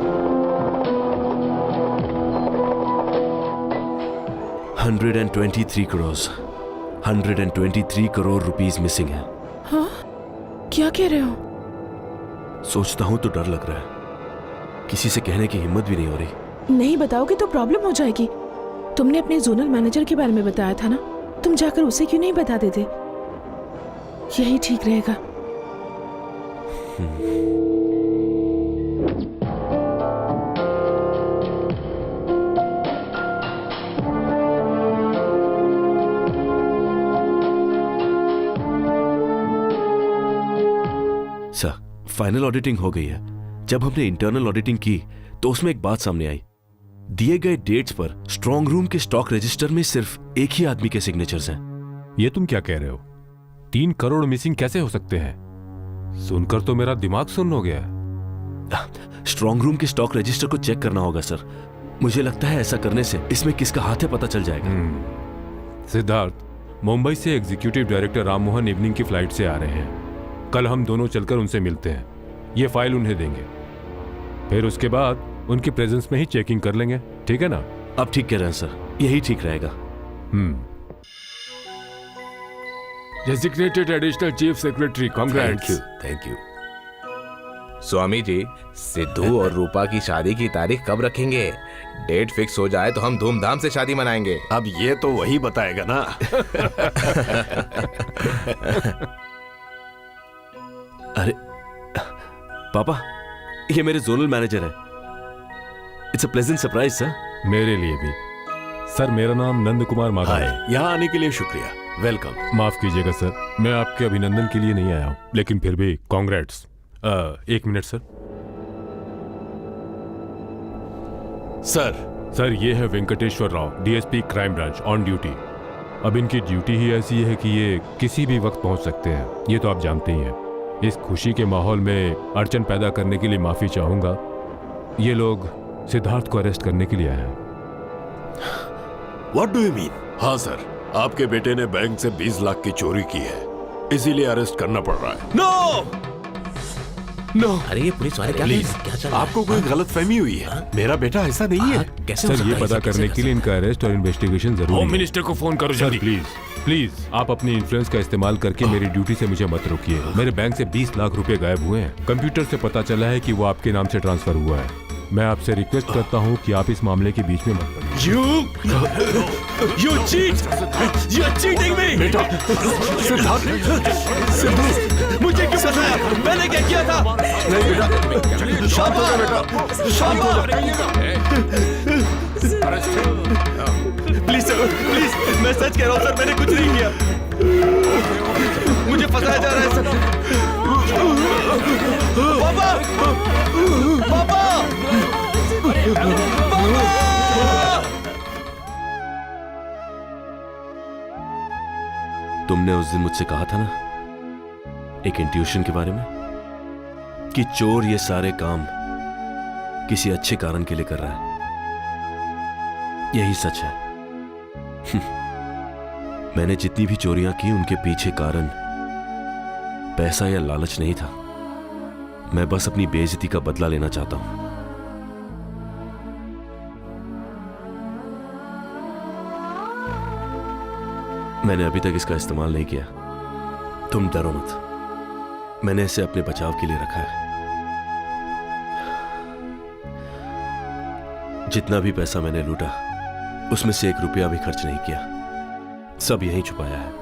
123 करोड़ रुपीस मिसिंग है। हाँ? क्या कह रहे हो? सोचता हूं तो डर लग रहा है, किसी से कहने की हिम्मत भी नहीं हो रही। नहीं बताओगे तो प्रॉब्लम हो जाएगी। तुमने अपने जोनल मैनेजर के बारे में बताया था ना, तुम जाकर उसे क्यों नहीं बता देते? यही ठीक रहेगा। सर, फाइनल ऑडिटिंग हो गई है। जब हमने इंटरनल ऑडिटिंग की तो उसमें एक बात सामने आई। दिए गए डेट्स पर स्ट्रांग रूम के स्टॉक रजिस्टर में सिर्फ एक ही आदमी के सिग्नेचर्स हैं। ये तुम क्या कह रहे हो? 3 करोड़ मिसिंग कैसे हो सकते हैं? सुनकर तो मेरा दिमाग सुन्न हो गया है। स्ट्रांग रूम के स्टॉक रजिस्टर को चेक करना होगा सर। मुझे लगता है ऐसा करने से इसमें किसका हाथ है पता चल जाएगा। सिद्धार्थ, मुंबई से एग्जीक्यूटिव डायरेक्टर राममोहन इवनिंग की फ्लाइट से आ रहे हैं। कल हम दोनों चलकर उनसे मिलते हैं। ये फाइल उन्हें देंगे, फिर उसके बाद उनके प्रेजेंस में ही चेकिंग कर लेंगे। ठीक है ना? अब ठीक कह रहे हैं सर, यही ठीक रहेगा। Designated additional chief secretary, congrats. Thank you. Swami ji, Sidhu और रूपा की शादी की तारीख कब रखेंगे? डेट फिक्स हो जाए तो हम धूमधाम से शादी मनाएंगे। अब ये तो वही बताएगा ना। अरे पापा, ये मेरे जोनल मैनेजर है। It's a pleasant surprise sir. मेरे लिए भी। सर, मेरा नाम नंद कुमार माधव है। यहाँ आने के लिए शुक्रिया, वेलकम। माफ कीजिएगा सर, मैं आपके अभिनंदन के लिए नहीं आया हूँ, लेकिन फिर भी कांग्रेट्स। 1 minute sir. सर, ये है Venkateshwar Rao, DSP crime branch, on duty. अब इनकी ड्यूटी ही ऐसी है कि ये किसी भी वक्त पहुंच सकते हैं, ये तो आप जानते ही हैं। इस खुशी के माहौल में अड़चन पैदा करने के लिए माफी चाहूंगा। ये लोग सिद्धार्थ को अरेस्ट करने के लिए आए हैं। What do you mean? हाँ सर, आपके बेटे ने बैंक से 20 लाख की चोरी की है, इसीलिए अरेस्ट करना पड़ रहा है। No no. अरे ये पुलिस वाले क्या चल रहा है? आपको कोई गलतफहमी हुई है? मेरा बेटा ऐसा नहीं है। कैसे हो सर, सकता ये है? पता करने के लिए इनका अरेस्ट और इन्वेस्टिगेशन जरूरी है। होम मिनिस्टर को फोन करो सर, जल्दी। प्लीज आप अपनी इन्फ्लुएंस का इस्तेमाल करके मेरी ड्यूटी से मुझे मत रोकिए। मेरे बैंक से 20 लाख रुपए गायब हुए हैं। कंप्यूटर से पता चला है कि वो आपके नाम से ट्रांसफर हुआ है। मैं आपसे रिक्वेस्ट करता हूँ कि आप इस मामले के बीच में मत पड़िए। You cheat! You're cheating me! बेटा, सिद्धू, मुझे क्यों फंसाया? मैंने क्या किया था? नहीं बेटा, शांत हो जा बेटा, शांत हो जा। प्लीज सर, प्लीज, मैं सच कह रहा हूँ सर, मैंने कुछ नहीं किया। मुझे फंसाया जा रहा है सर। पापा! पापा! तुमने उस दिन मुझसे कहा था ना, एक इंट्यूशन के बारे में, कि चोर ये सारे काम किसी अच्छे कारण के लिए कर रहा है। यही सच है। मैंने जितनी भी चोरियां की उनके पीछे कारण पैसा या लालच नहीं था। मैं बस अपनी बेइज्जती का बदला लेना चाहता हूं। मैंने अभी तक इसका इस्तेमाल नहीं किया। तुम डरो मत, मैंने इसे अपने बचाव के लिए रखा है। जितना भी पैसा मैंने लूटा उसमें से 1 रुपया भी खर्च नहीं किया। सब यहीं छुपाया है,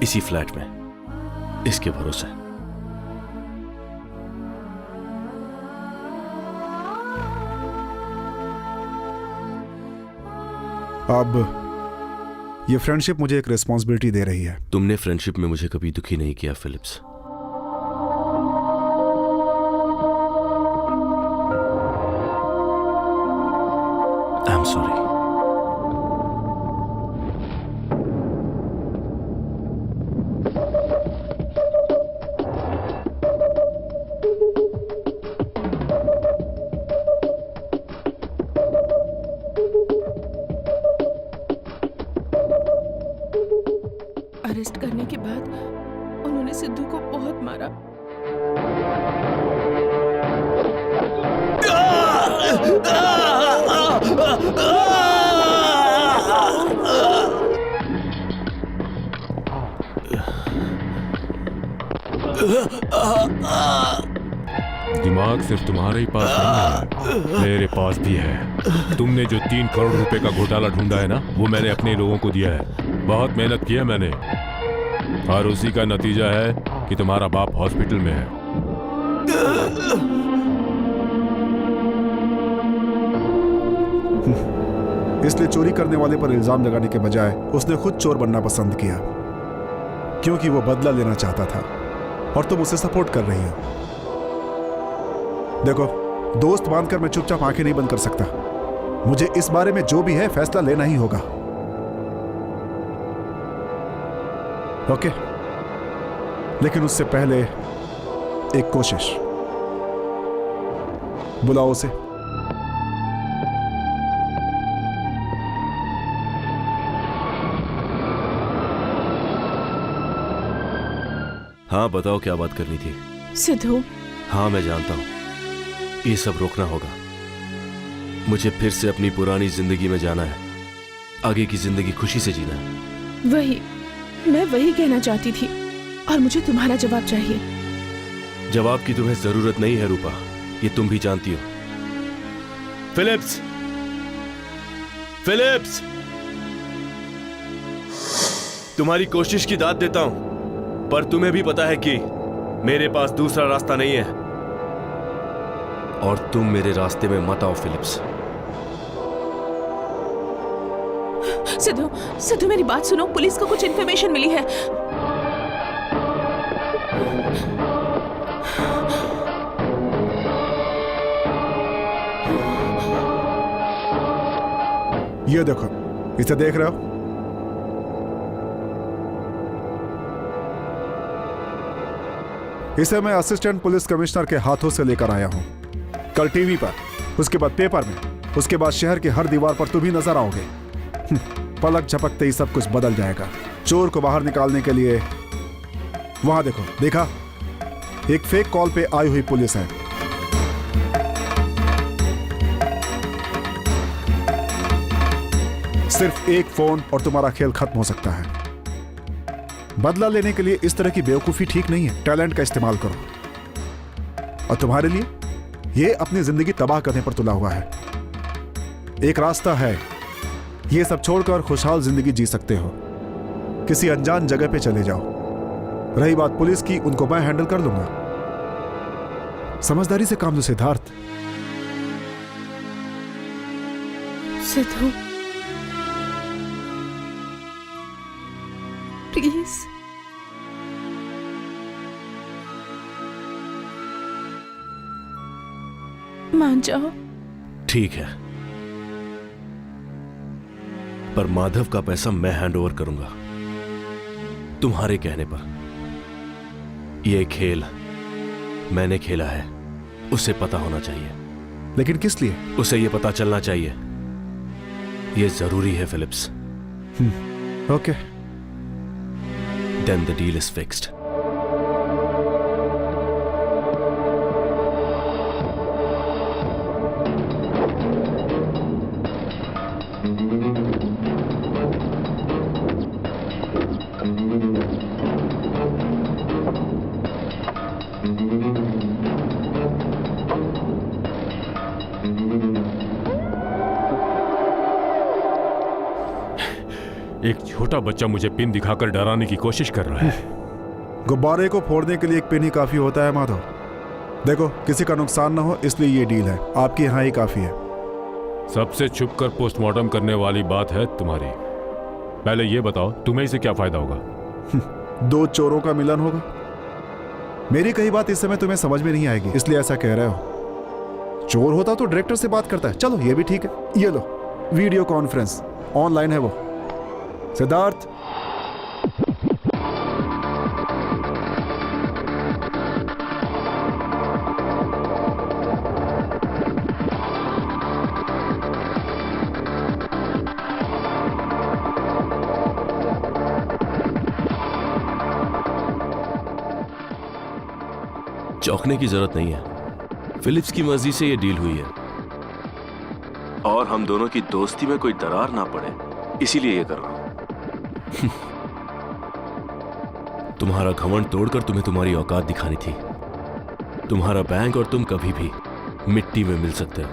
इसी फ्लैट में, इसके भरोसे। अब ये फ्रेंडशिप मुझे एक रिस्पॉन्सिबिलिटी दे रही है। तुमने फ्रेंडशिप में मुझे कभी दुखी नहीं किया Philips. I am sorry. Arrest करने के बाद उन्होंने सिद्धू को बहुत मारा। दिमाग सिर्फ तुम्हारे ही पास नहीं है, मेरे पास भी है। तुमने जो 3 करोड़ रुपए का घोटाला ढूंढा है ना, वो मैंने अपने लोगों को दिया है। बहुत मेहनत की है मैंने, और उसी का नतीजा है कि तुम्हारा बाप हॉस्पिटल में है। इसलिए चोरी करने वाले पर इल्जाम लगाने के बजाय उसने खुद चोर बनना पसंद किया, क्योंकि वो बदला लेना चाहता था और तुम उसे सपोर्ट कर रही हो। देखो, दोस्त मानकर मैं चुपचाप आंखें नहीं बंद कर सकता। मुझे इस बारे में जो भी है फैसला लेना ही होगा। ओके, लेकिन उससे पहले एक कोशिश। बुलाओ उसे। हाँ बताओ, क्या बात करनी थी? सिद्धू। हाँ मैं जानता हूं, ये सब रोकना होगा। मुझे फिर से अपनी पुरानी जिंदगी में जाना है, आगे की जिंदगी खुशी से जीना है। मैं वही कहना चाहती थी, और मुझे तुम्हारा जवाब चाहिए। जवाब की तुम्हें जरूरत नहीं है रूपा, ये तुम भी जानती हो। फिलिप्स, फिलिप्स, तुम्हारी कोशिश की दाद देता हूं, पर तुम्हें भी पता है कि मेरे पास दूसरा रास्ता नहीं है, और तुम मेरे रास्ते में मत आओ फिलिप्स। सिद्धू मेरी बात सुनो, पुलिस को कुछ इन्फॉर्मेशन मिली है। ये देखो, इसे देख रहे हो? इसे मैं असिस्टेंट पुलिस कमिश्नर के हाथों से लेकर आया हूं। कल टीवी पर, उसके बाद पेपर में, उसके बाद शहर की हर दीवार पर तुम ही नजर आओगे। पलक झपकते ही सब कुछ बदल जाएगा। चोर को बाहर निकालने के लिए वहां देखो, देखा? एक फेक कॉल पे आई हुई पुलिस है। सिर्फ एक फोन और तुम्हारा खेल खत्म हो सकता है। बदला लेने के लिए इस तरह की बेवकूफी ठीक नहीं है। टैलेंट का इस्तेमाल करो। और तुम्हारे लिए ये अपनी जिंदगी तबाह करने पर तुला हुआ है। एक रास्ता है, ये सब छोड़कर खुशहाल जिंदगी जी सकते हो। किसी अनजान जगह पे चले जाओ। रही बात पुलिस की, उनको मैं हैंडल कर लूंगा। समझदारी से काम लो सिद्धार्थ। सिद्धू, प्लीज। मान जाओ। ठीक है, पर माधव का पैसा मैं हैंड ओवर करूंगा, तुम्हारे कहने पर। यह खेल मैंने खेला है, उसे पता होना चाहिए। लेकिन किस लिए? उसे यह पता चलना चाहिए। यह जरूरी है Philips. Okay. Then the deal is fixed. एक छोटा बच्चा मुझे पिन दिखाकर डराने की कोशिश कर रहा है। गुब्बारे को फोड़ने के लिए एक पिन ही काफी होता है माधव। देखो, किसी का नुकसान ना हो इसलिए ये डील है, आपके यहाँ ही काफी है। सबसे छुपकर पोस्टमार्टम करने वाली बात है तुम्हारी। पहले ये बताओ, तुम्हें इसे क्या फायदा होगा? 2 चोरों का मिलन होगा। मेरी कही बात इस समय तुम्हें समझ में नहीं आएगी, इसलिए ऐसा कह रहे हो। चोर होता तो डायरेक्टर से बात करता है। चलो ये भी ठीक है। ये लो, वीडियो कॉन्फ्रेंस ऑनलाइन है वो। सिद्धार्थ, चौंकने की जरूरत नहीं है। फिलिप्स की मर्जी से यह डील हुई है और हम दोनों की दोस्ती में कोई दरार ना पड़े, इसीलिए ये कर रहा हूं। तुम्हारा घमंड तोड़कर तुम्हें तुम्हारी औकात दिखानी थी। तुम्हारा बैंक और तुम कभी भी मिट्टी में मिल सकते हो।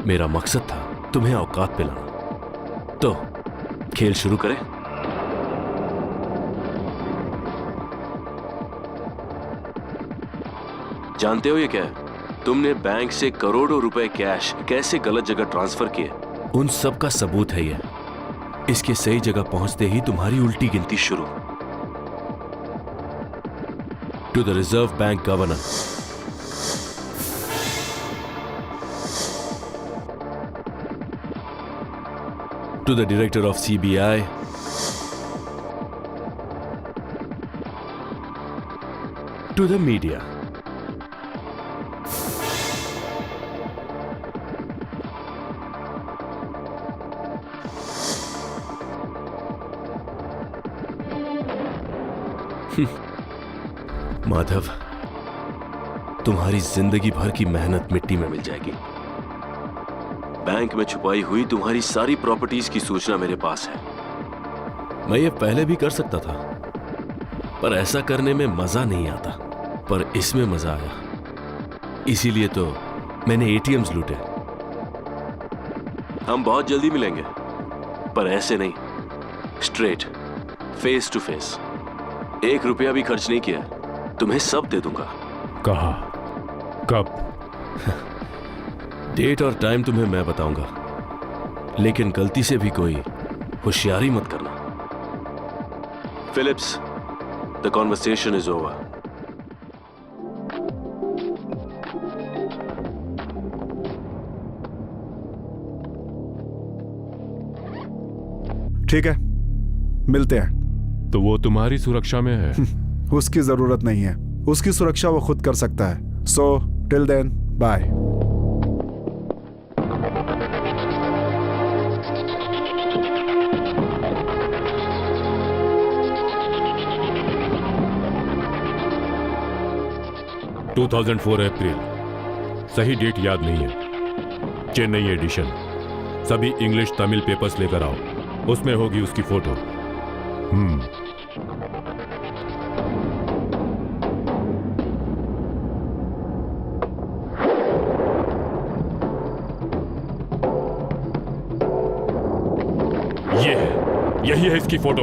मेरा मकसद था तुम्हें औकात पे लाना। तो खेल शुरू करें। जानते हो ये क्या है? तुमने बैंक से करोड़ों रुपए कैश कैसे गलत जगह ट्रांसफर किए, उन सब का सबूत है ये। इसके सही जगह पहुंचते ही तुम्हारी उल्टी गिनती शुरू। To the Reserve Bank governor, to the director of CBI, to the media. Madhav, तुम्हारी जिंदगी भर की मेहनत मिट्टी में मिल जाएगी। बैंक में छुपाई हुई तुम्हारी सारी प्रॉपर्टीज की सूचना मेरे पास है। मैं ये पहले भी कर सकता था, पर ऐसा करने में मजा नहीं आता, पर इसमें मजा आया। इसीलिए तो मैंने ATMs लूटे। हम बहुत जल्दी मिलेंगे, पर ऐसे नहीं, स्ट्रेट, फेस टू फेस। 1 रुपया भी खर्च नहीं किया, तुम्हें सब दे दूंगा। कहा? कब? डेट और टाइम तुम्हें मैं बताऊंगा, लेकिन गलती से भी कोई होशियारी मत करना। Philips, the conversation is over. ठीक है, मिलते हैं। तो वो तुम्हारी सुरक्षा में है? उसकी जरूरत नहीं है, उसकी सुरक्षा वो खुद कर सकता है। So till then, bye. April, सही डेट याद नहीं है। चेन्नई एडिशन। सभी इंग्लिश तमिल पेपर्स लेकर आओ, उसमें होगी उसकी फोटो। यही है इसकी फोटो।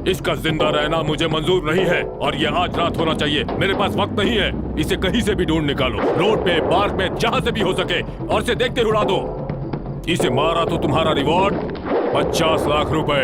इसका जिंदा रहना मुझे मंजूर नहीं है और ये आज रात होना चाहिए। मेरे पास वक्त नहीं है। इसे कहीं से भी ढूंढ निकालो, रोड पे, पार्क में, जहां से भी हो सके, और इसे देखते उड़ा दो। इसे मारा तो तुम्हारा रिवॉर्ड 50 लाख रुपए।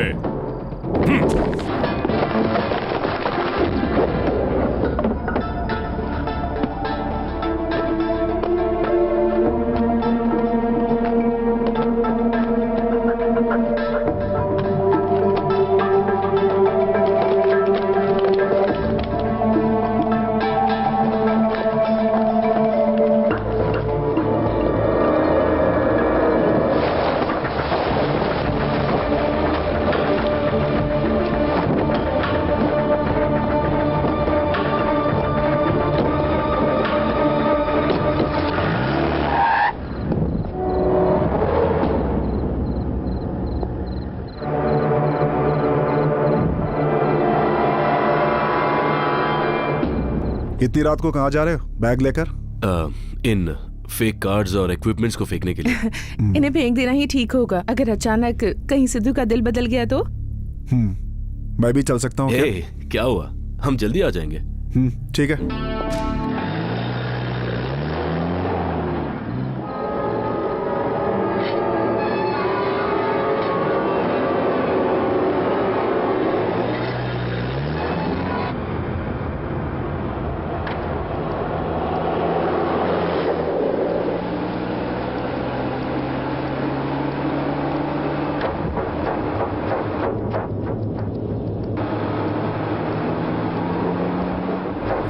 इतनी रात को कहाँ जा रहे हो बैग लेकर? इन फेक कार्ड्स और इक्विपमेंट्स को फेंकने के लिए। इन्हें फेंक देना ही ठीक होगा। अगर अचानक कहीं सिद्धू का दिल बदल गया तो? मैं भी चल सकता हूँ ए, क्या हुआ? हम जल्दी आ जाएंगे। ठीक है।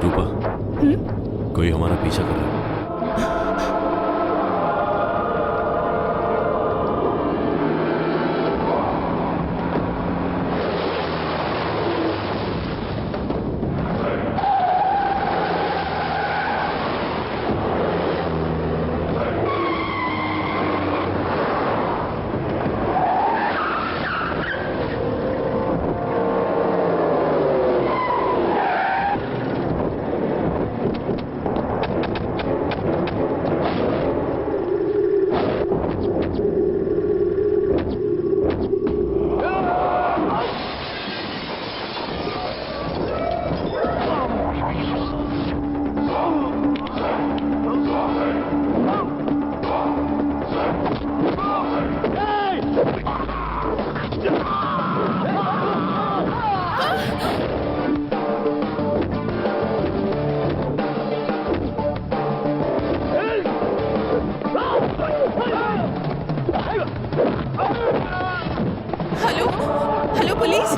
रूपा, कोई हमारा पीछा कर रहा है। Hello police.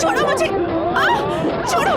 छोड़ो मुझे, छोड़ो।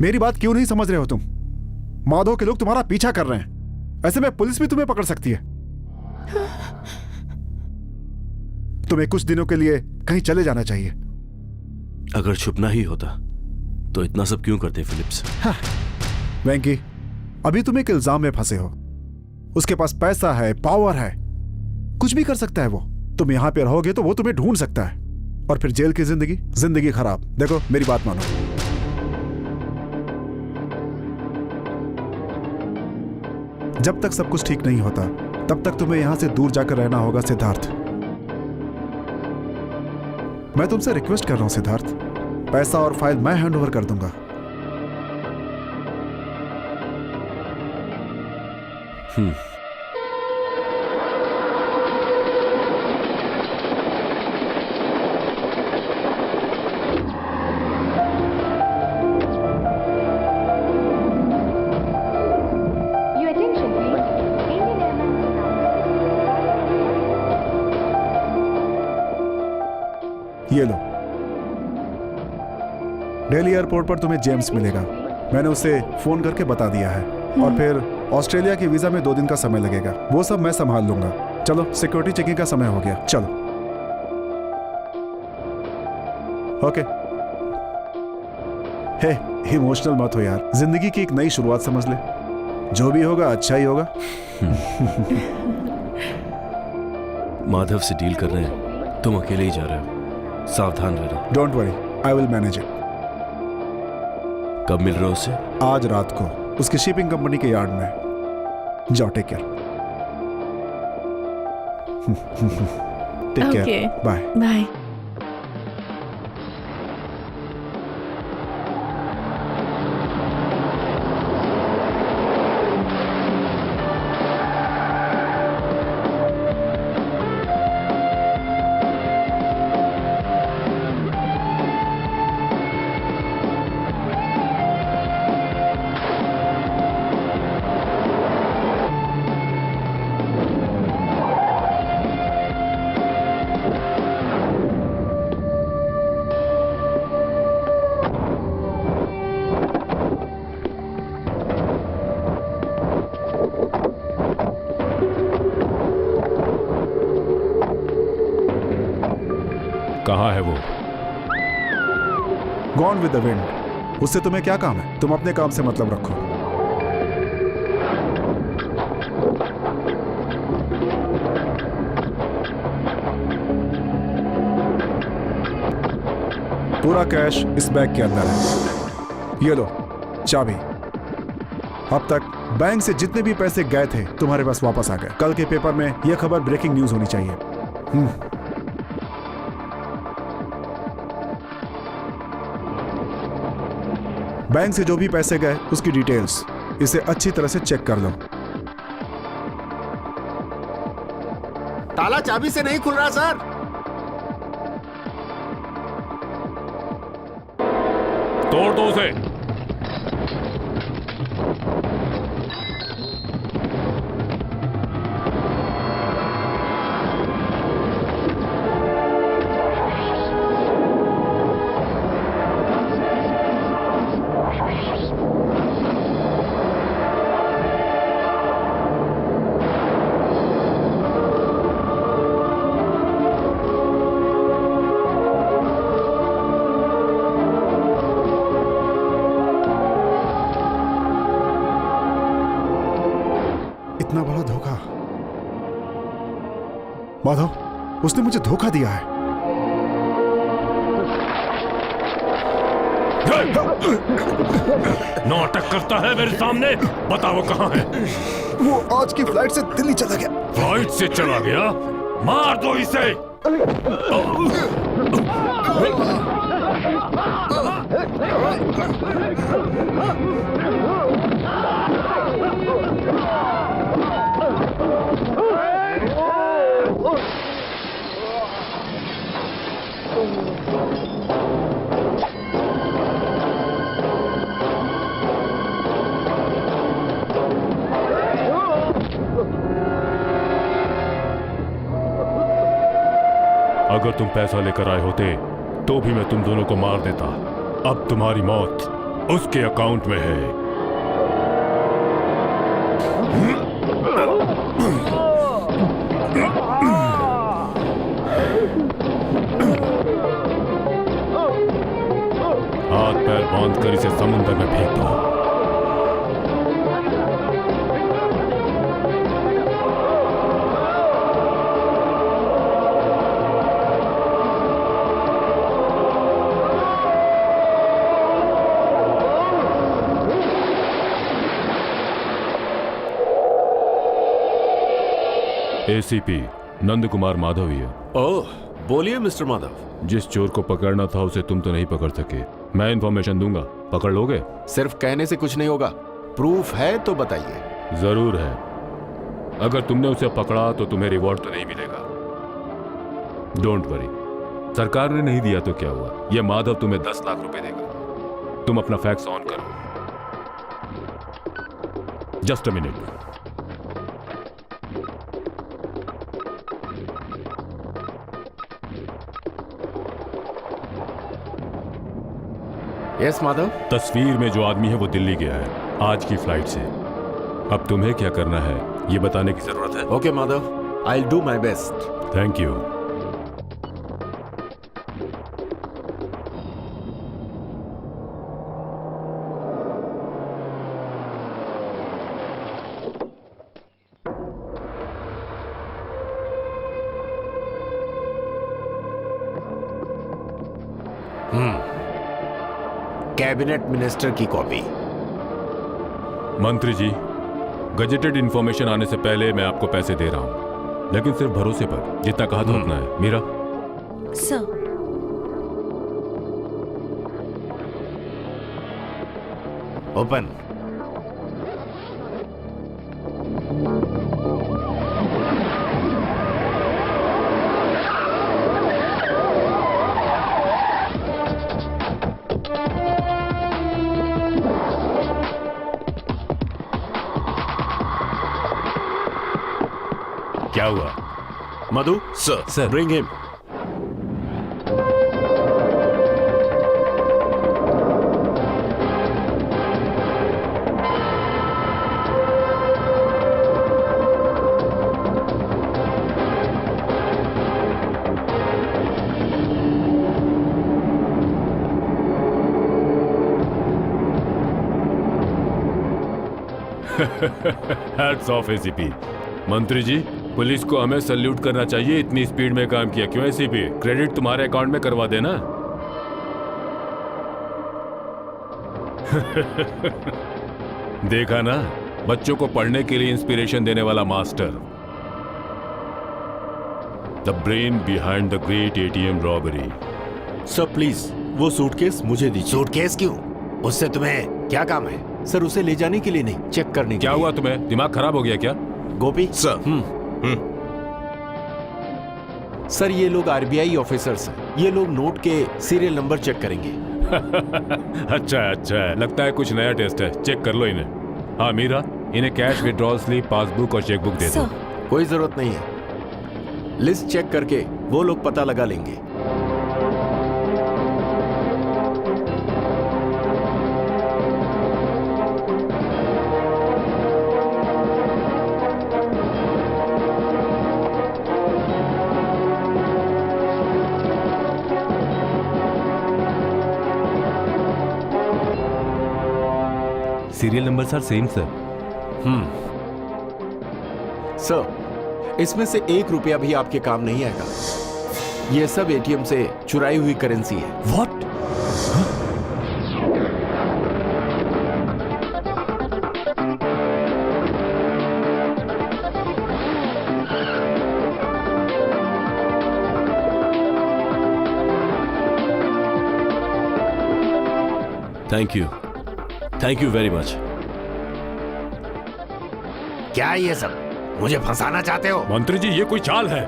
मेरी बात क्यों नहीं समझ रहे हो तुम? माधव के लोग तुम्हारा पीछा कर रहे हैं, ऐसे में पुलिस भी तुम्हें पकड़ सकती है। तुम्हें कुछ दिनों के लिए कहीं चले जाना चाहिए। अगर छुपना ही होता तो इतना सब क्यों करते फिलिप्स? वेंकी, अभी तुम एक इल्जाम में फंसे हो। उसके पास पैसा है, पावर है, कुछ भी कर सकता है वो। तुम यहां पे रहोगे तो वो तुम्हें ढूंढ सकता है, और फिर जेल की जिंदगी खराब। देखो मेरी बात मानो। जब तक सब कुछ ठीक नहीं होता तब तक तुम्हें यहां से दूर जाकर रहना होगा सिद्धार्थ। मैं तुमसे रिक्वेस्ट कर रहा हूं सिद्धार्थ, पैसा और फाइल मैं हैंड ओवर कर दूंगा। ये लो, दिल्ली एयरपोर्ट पर तुम्हें जेम्स मिलेगा। मैंने उसे फोन करके बता दिया है। और फिर ऑस्ट्रेलिया की वीजा में 2 दिन का समय लगेगा, वो सब मैं संभाल लूंगा। चलो, सिक्योरिटी चेकिंग का समय हो गया, चलो। ओके, हे इमोशनल मत हो यार, जिंदगी की एक नई शुरुआत समझ ले। जो भी होगा अच्छा ही होगा। माधव से डील कर रहे हैं, तुम अकेले ही जा रहे हो, सावधान रहना। Don't worry, I will manage it. कब मिल रहे हो उससे? आज रात को उसकी शिपिंग कंपनी के यार्ड में। जाओ, take care. Take care, bye bye. कहाँ है वो? Gone with the wind. उससे तुम्हें क्या काम है? तुम अपने काम से मतलब रखो। पूरा कैश इस बैग के अंदर है। ये लो चाबी। अब तक बैंक से जितने भी पैसे गए थे तुम्हारे पास वापस आ गए। कल के पेपर में यह खबर ब्रेकिंग न्यूज होनी चाहिए। बैंक से जो भी पैसे गए उसकी डिटेल्स इसे अच्छी तरह से चेक कर लो। ताला चाबी से नहीं खुल रहा सर। तोड़ दो उसे। इतना बड़ा धोखा। माधव, उसने मुझे धोखा दिया है। नाटक करता है मेरे सामने। बताओ कहाँ है? वो आज की फ्लाइट से दिल्ली चला गया। फ्लाइट से चला गया? मार दो इसे। अगर तुम पैसा लेकर आए होते तो भी मैं तुम दोनों को मार देता। अब तुम्हारी मौत उसके अकाउंट में है। हाथ पैर बांधकर इसे समुद्र में फेंक दो। एसीपी नंद कुमार माधव ही है। ओह, बोलिए मिस्टर माधव। जिस चोर को पकड़ना था उसे तुम तो नहीं पकड़ सके। मैं इन्फॉर्मेशन दूंगा, पकड़ लोगे? सिर्फ कहने से कुछ नहीं होगा, प्रूफ है तो बताइए। जरूर है। अगर तुमने उसे पकड़ा तो तुम्हें रिवॉर्ड तो नहीं मिलेगा। डोंट वरी, सरकार ने नहीं दिया तो क्या हुआ, यह माधव तुम्हें 10 लाख रुपए देगा। तुम अपना फैक्स ऑन करो। Just a minute. Yes Madhav. तस्वीर में जो आदमी है वो दिल्ली गया है आज की फ्लाइट से। अब तुम्हें क्या करना है ये बताने की जरूरत है। Okay Madhav, I will do my best. Thank you. Cabinet minister की कॉपी। मंत्री जी, गजेटेड इंफॉर्मेशन आने से पहले मैं आपको पैसे दे रहा हूं, लेकिन सिर्फ भरोसे पर। जितना कहा था उतना है। Meera, sir, open. क्या हुआ? Madhu, sir bring him. Hats off ACP. मंत्री जी, पुलिस को हमें सल्यूट करना चाहिए, इतनी स्पीड में काम किया। क्यों एसीपी? क्रेडिट तुम्हारे अकाउंट में करवा देना। देखा ना, बच्चों को पढ़ने के लिए इंस्पिरेशन देने वाला master. The brain behind the great ATM robbery. Sir please वो सूटकेस मुझे दीजिए। सूटकेस क्यों? उससे तुम्हें क्या काम है? सर उसे ले जाने के लिए नहीं, चेक करने के क्या लिए। हुआ तुम्हें? दिमाग खराब हो गया क्या? गोपी सर। सर ये लोग आरबीआई ऑफिसर्स हैं। ये लोग नोट के सीरियल नंबर चेक करेंगे। अच्छा है, लगता है कुछ नया टेस्ट है। चेक कर लो इन्हें। हाँ मीरा, इन्हें कैश विड्रॉल स्लिप, पासबुक और चेकबुक दे दो। कोई जरूरत नहीं है, लिस्ट चेक करके वो लोग पता लगा लेंगे। Serial number sir same sir. Sir इसमें से 1 रुपया भी आपके काम नहीं आएगा। ये सब एटीएम से चुराई हुई करेंसी है। What? Thank you very much. क्या है ये सब? मुझे फंसाना चाहते हो? मंत्री जी, ये कोई चाल है।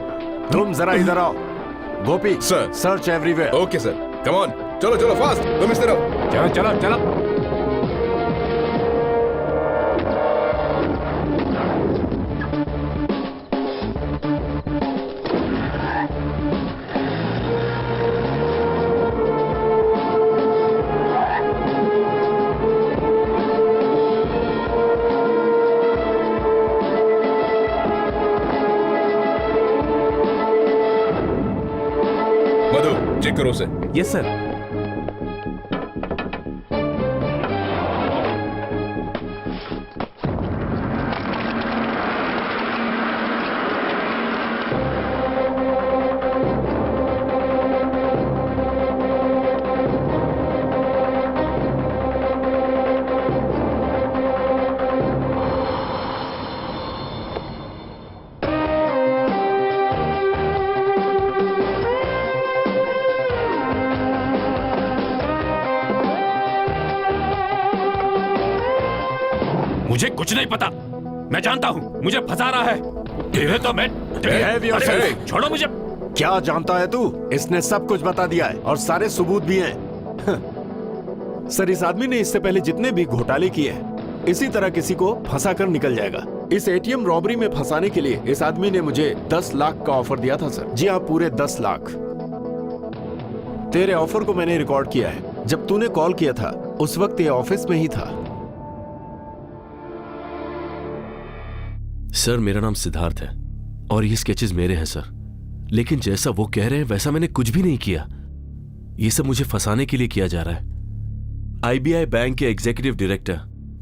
तुम जरा इधर आओ। Gopi, sir. Search everywhere. Okay sir, come on, चलो फास्ट, तुम इस तरफ। चलो। मधु, चेक करो उसे। Yes sir. मुझे कुछ नहीं पता। मैं जानता हूँ मुझे फंसा रहा है। तेरे तो मैं छोड़ो मुझे। क्या जानता है तू? इसने सब कुछ बता दिया है और सारे सबूत भी हैं। सर इस आदमी ने इससे पहले जितने भी घोटाले किए हैं, इसी तरह किसी को फंसा कर निकल जाएगा। इस एटीएम रॉबरी में फंसाने के लिए इस आदमी ने मुझे 10 लाख का ऑफर दिया था सर। जी हाँ, पूरे 10 लाख। तेरे ऑफर को मैंने रिकॉर्ड किया है। जब तूने कॉल किया था उस वक्त ये ऑफिस में ही था। सर मेरा नाम सिद्धार्थ है और ये स्केचेस मेरे हैं सर, लेकिन जैसा वो कह रहे हैं वैसा मैंने कुछ भी नहीं किया। ये सब मुझे फंसाने के लिए किया जा रहा है। आईबीआई बैंक के executive director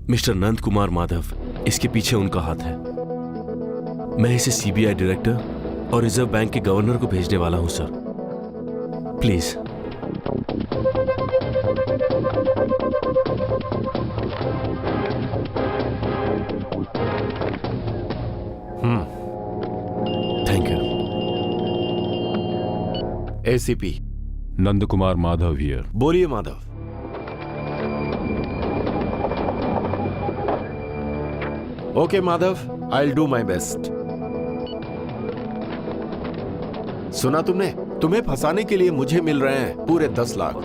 mister Nand Kumar Madhav, इसके पीछे उनका हाथ है। मैं इसे सीबीआई डायरेक्टर और रिजर्व बैंक के गवर्नर को भेजने वाला हूं sir. Please thank you. ACP Nand Kumar Madhav here. बोलिए Madhav. Okay Madhav, I will do my best. सुना तुमने? तुम्हें फंसाने के लिए मुझे मिल रहे हैं पूरे 10 लाख।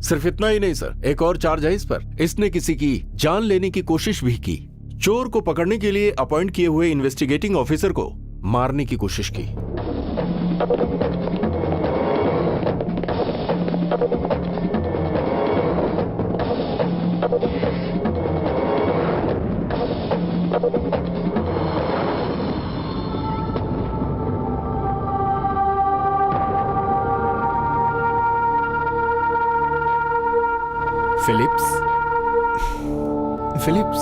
सिर्फ इतना ही नहीं सर, एक और चार्ज है इस पर। इसने किसी की जान लेने की कोशिश भी की। चोर को पकड़ने के लिए अपॉइंट किए हुए इन्वेस्टिगेटिंग ऑफिसर को मारने की कोशिश की। फिलिप्स, फिलिप्स,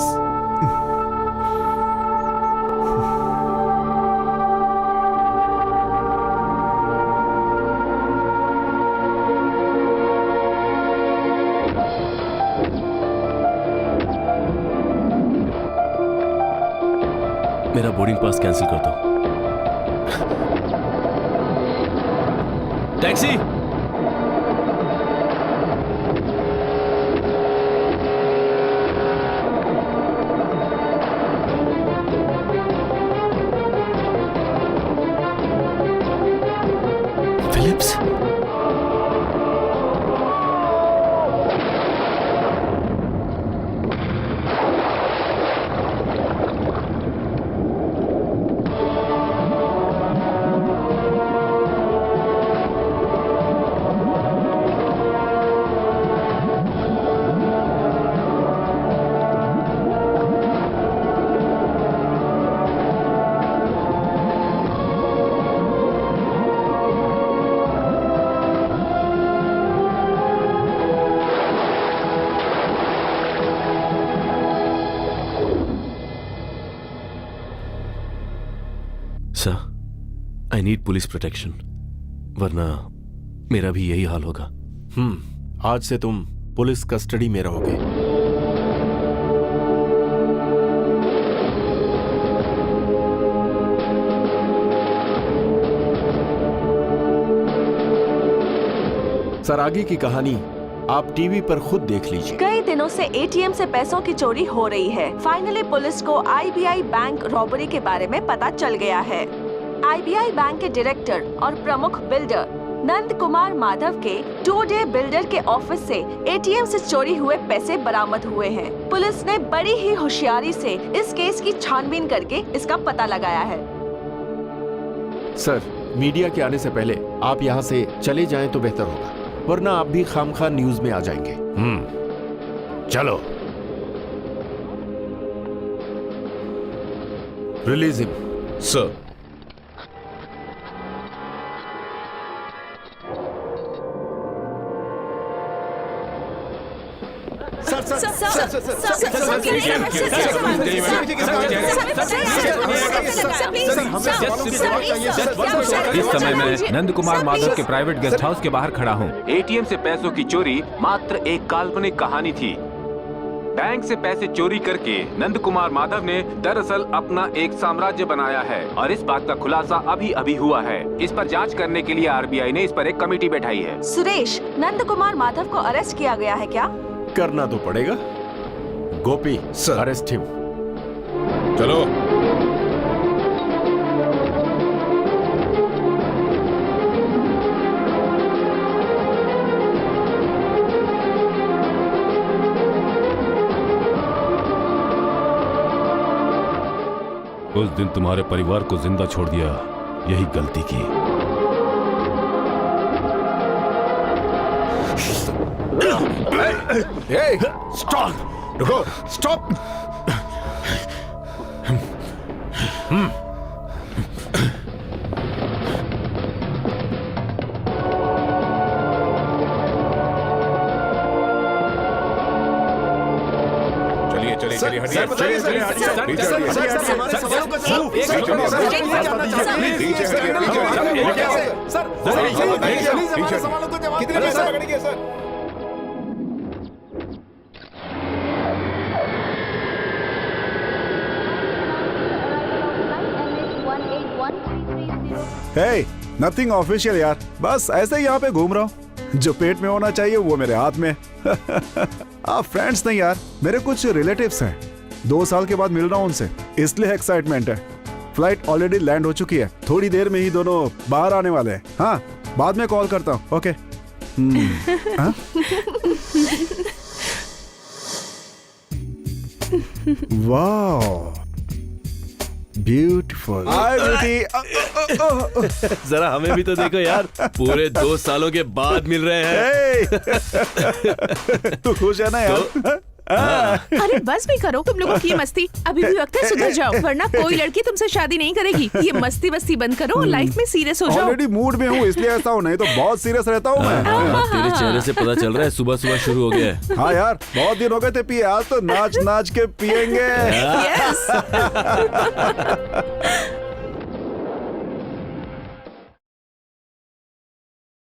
मेरा बोर्डिंग पास कैंसिल कर दो। Taxi. Philips, sir, I need police protection, वरना मेरा भी यही हाल होगा। आज से तुम पुलिस कस्टडी में रहोगे। सर, आगे की कहानी आप टीवी पर खुद देख लीजिए। कई दिनों से एटीएम से पैसों की चोरी हो रही है। फाइनली पुलिस को आईबीआई बैंक रॉबरी के बारे में पता चल गया है। आईबीआई बैंक के डायरेक्टर और प्रमुख बिल्डर नंद कुमार माधव के 2-डे बिल्डर के ऑफिस से एटीएम से चोरी हुए पैसे बरामद हुए हैं। पुलिस ने बड़ी ही होशियारी से इस केस की छानबीन करके इसका पता लगाया है। सर, मीडिया के आने से पहले आप यहाँ से चले जाएं तो बेहतर होगा, वरना आप भी खामखा न्यूज में आ जाएंगे। चलो, रिलीज हिम। सर, इस समय मैं नंद कुमार माधव के प्राइवेट गेस्ट हाउस के बाहर खड़ा हूँ। एटीएम से पैसों की चोरी मात्र एक काल्पनिक कहानी थी। बैंक से पैसे चोरी करके नंद कुमार माधव ने दरअसल अपना एक साम्राज्य बनाया है और इस बात का खुलासा अभी अभी हुआ है। इस पर जांच करने के लिए आरबीआई ने इस पर एक कमेटी बैठाई है। सुरेश, नंद कुमार माधव को अरेस्ट किया गया है क्या? करना तो पड़ेगा। गोपी, सर, अरेस्ट हिम। चलो। उस दिन तुम्हारे परिवार को जिंदा छोड़ दिया, यही गलती की। स्टॉप! रुको! स्टॉप! सवालों को जवाब कितने पैसे पकड़ेंगे सर? हे, नथिंग ऑफिशियल यार, बस ऐसे ही यहाँ पे घूम रहा हूँ। जो पेट में होना चाहिए वो मेरे हाथ में। आप फ्रेंड्स नहीं यार, मेरे कुछ रिलेटिव्स हैं। 2 साल के बाद मिल रहा हूँ उनसे, इसलिए एक्साइटमेंट है। फ्लाइट ऑलरेडी लैंड हो चुकी है, थोड़ी देर में ही दोनों बाहर आने वाले हैं। हाँ, बाद में कॉल करता हूँ। ओके। वाह, ब्यूटीफुल। हाय ब्यूटी। जरा हमें भी तो देखो यार, पूरे 2 सालों के बाद मिल रहे हैं। तू खुश है ना यार? अरे बस भी करो तुम लोगों की मस्ती, अभी भी वक्त है, सुधर जाओ वरना कोई लड़की तुमसे शादी नहीं करेगी। ये मस्ती बस्ती बंद करो और लाइफ में सीरियस हो जाओ। ऑलरेडी मूड में हूँ इसलिए ऐसा हूँ, नहीं तो बहुत सीरियस रहता हूँ मैं। तेरे चेहरे से पता चल रहा है सुबह सुबह शुरू हो गया है। हाँ यार, बहुत दिन हो गए थे पिए, आज तो नाच नाच के पियेंगे।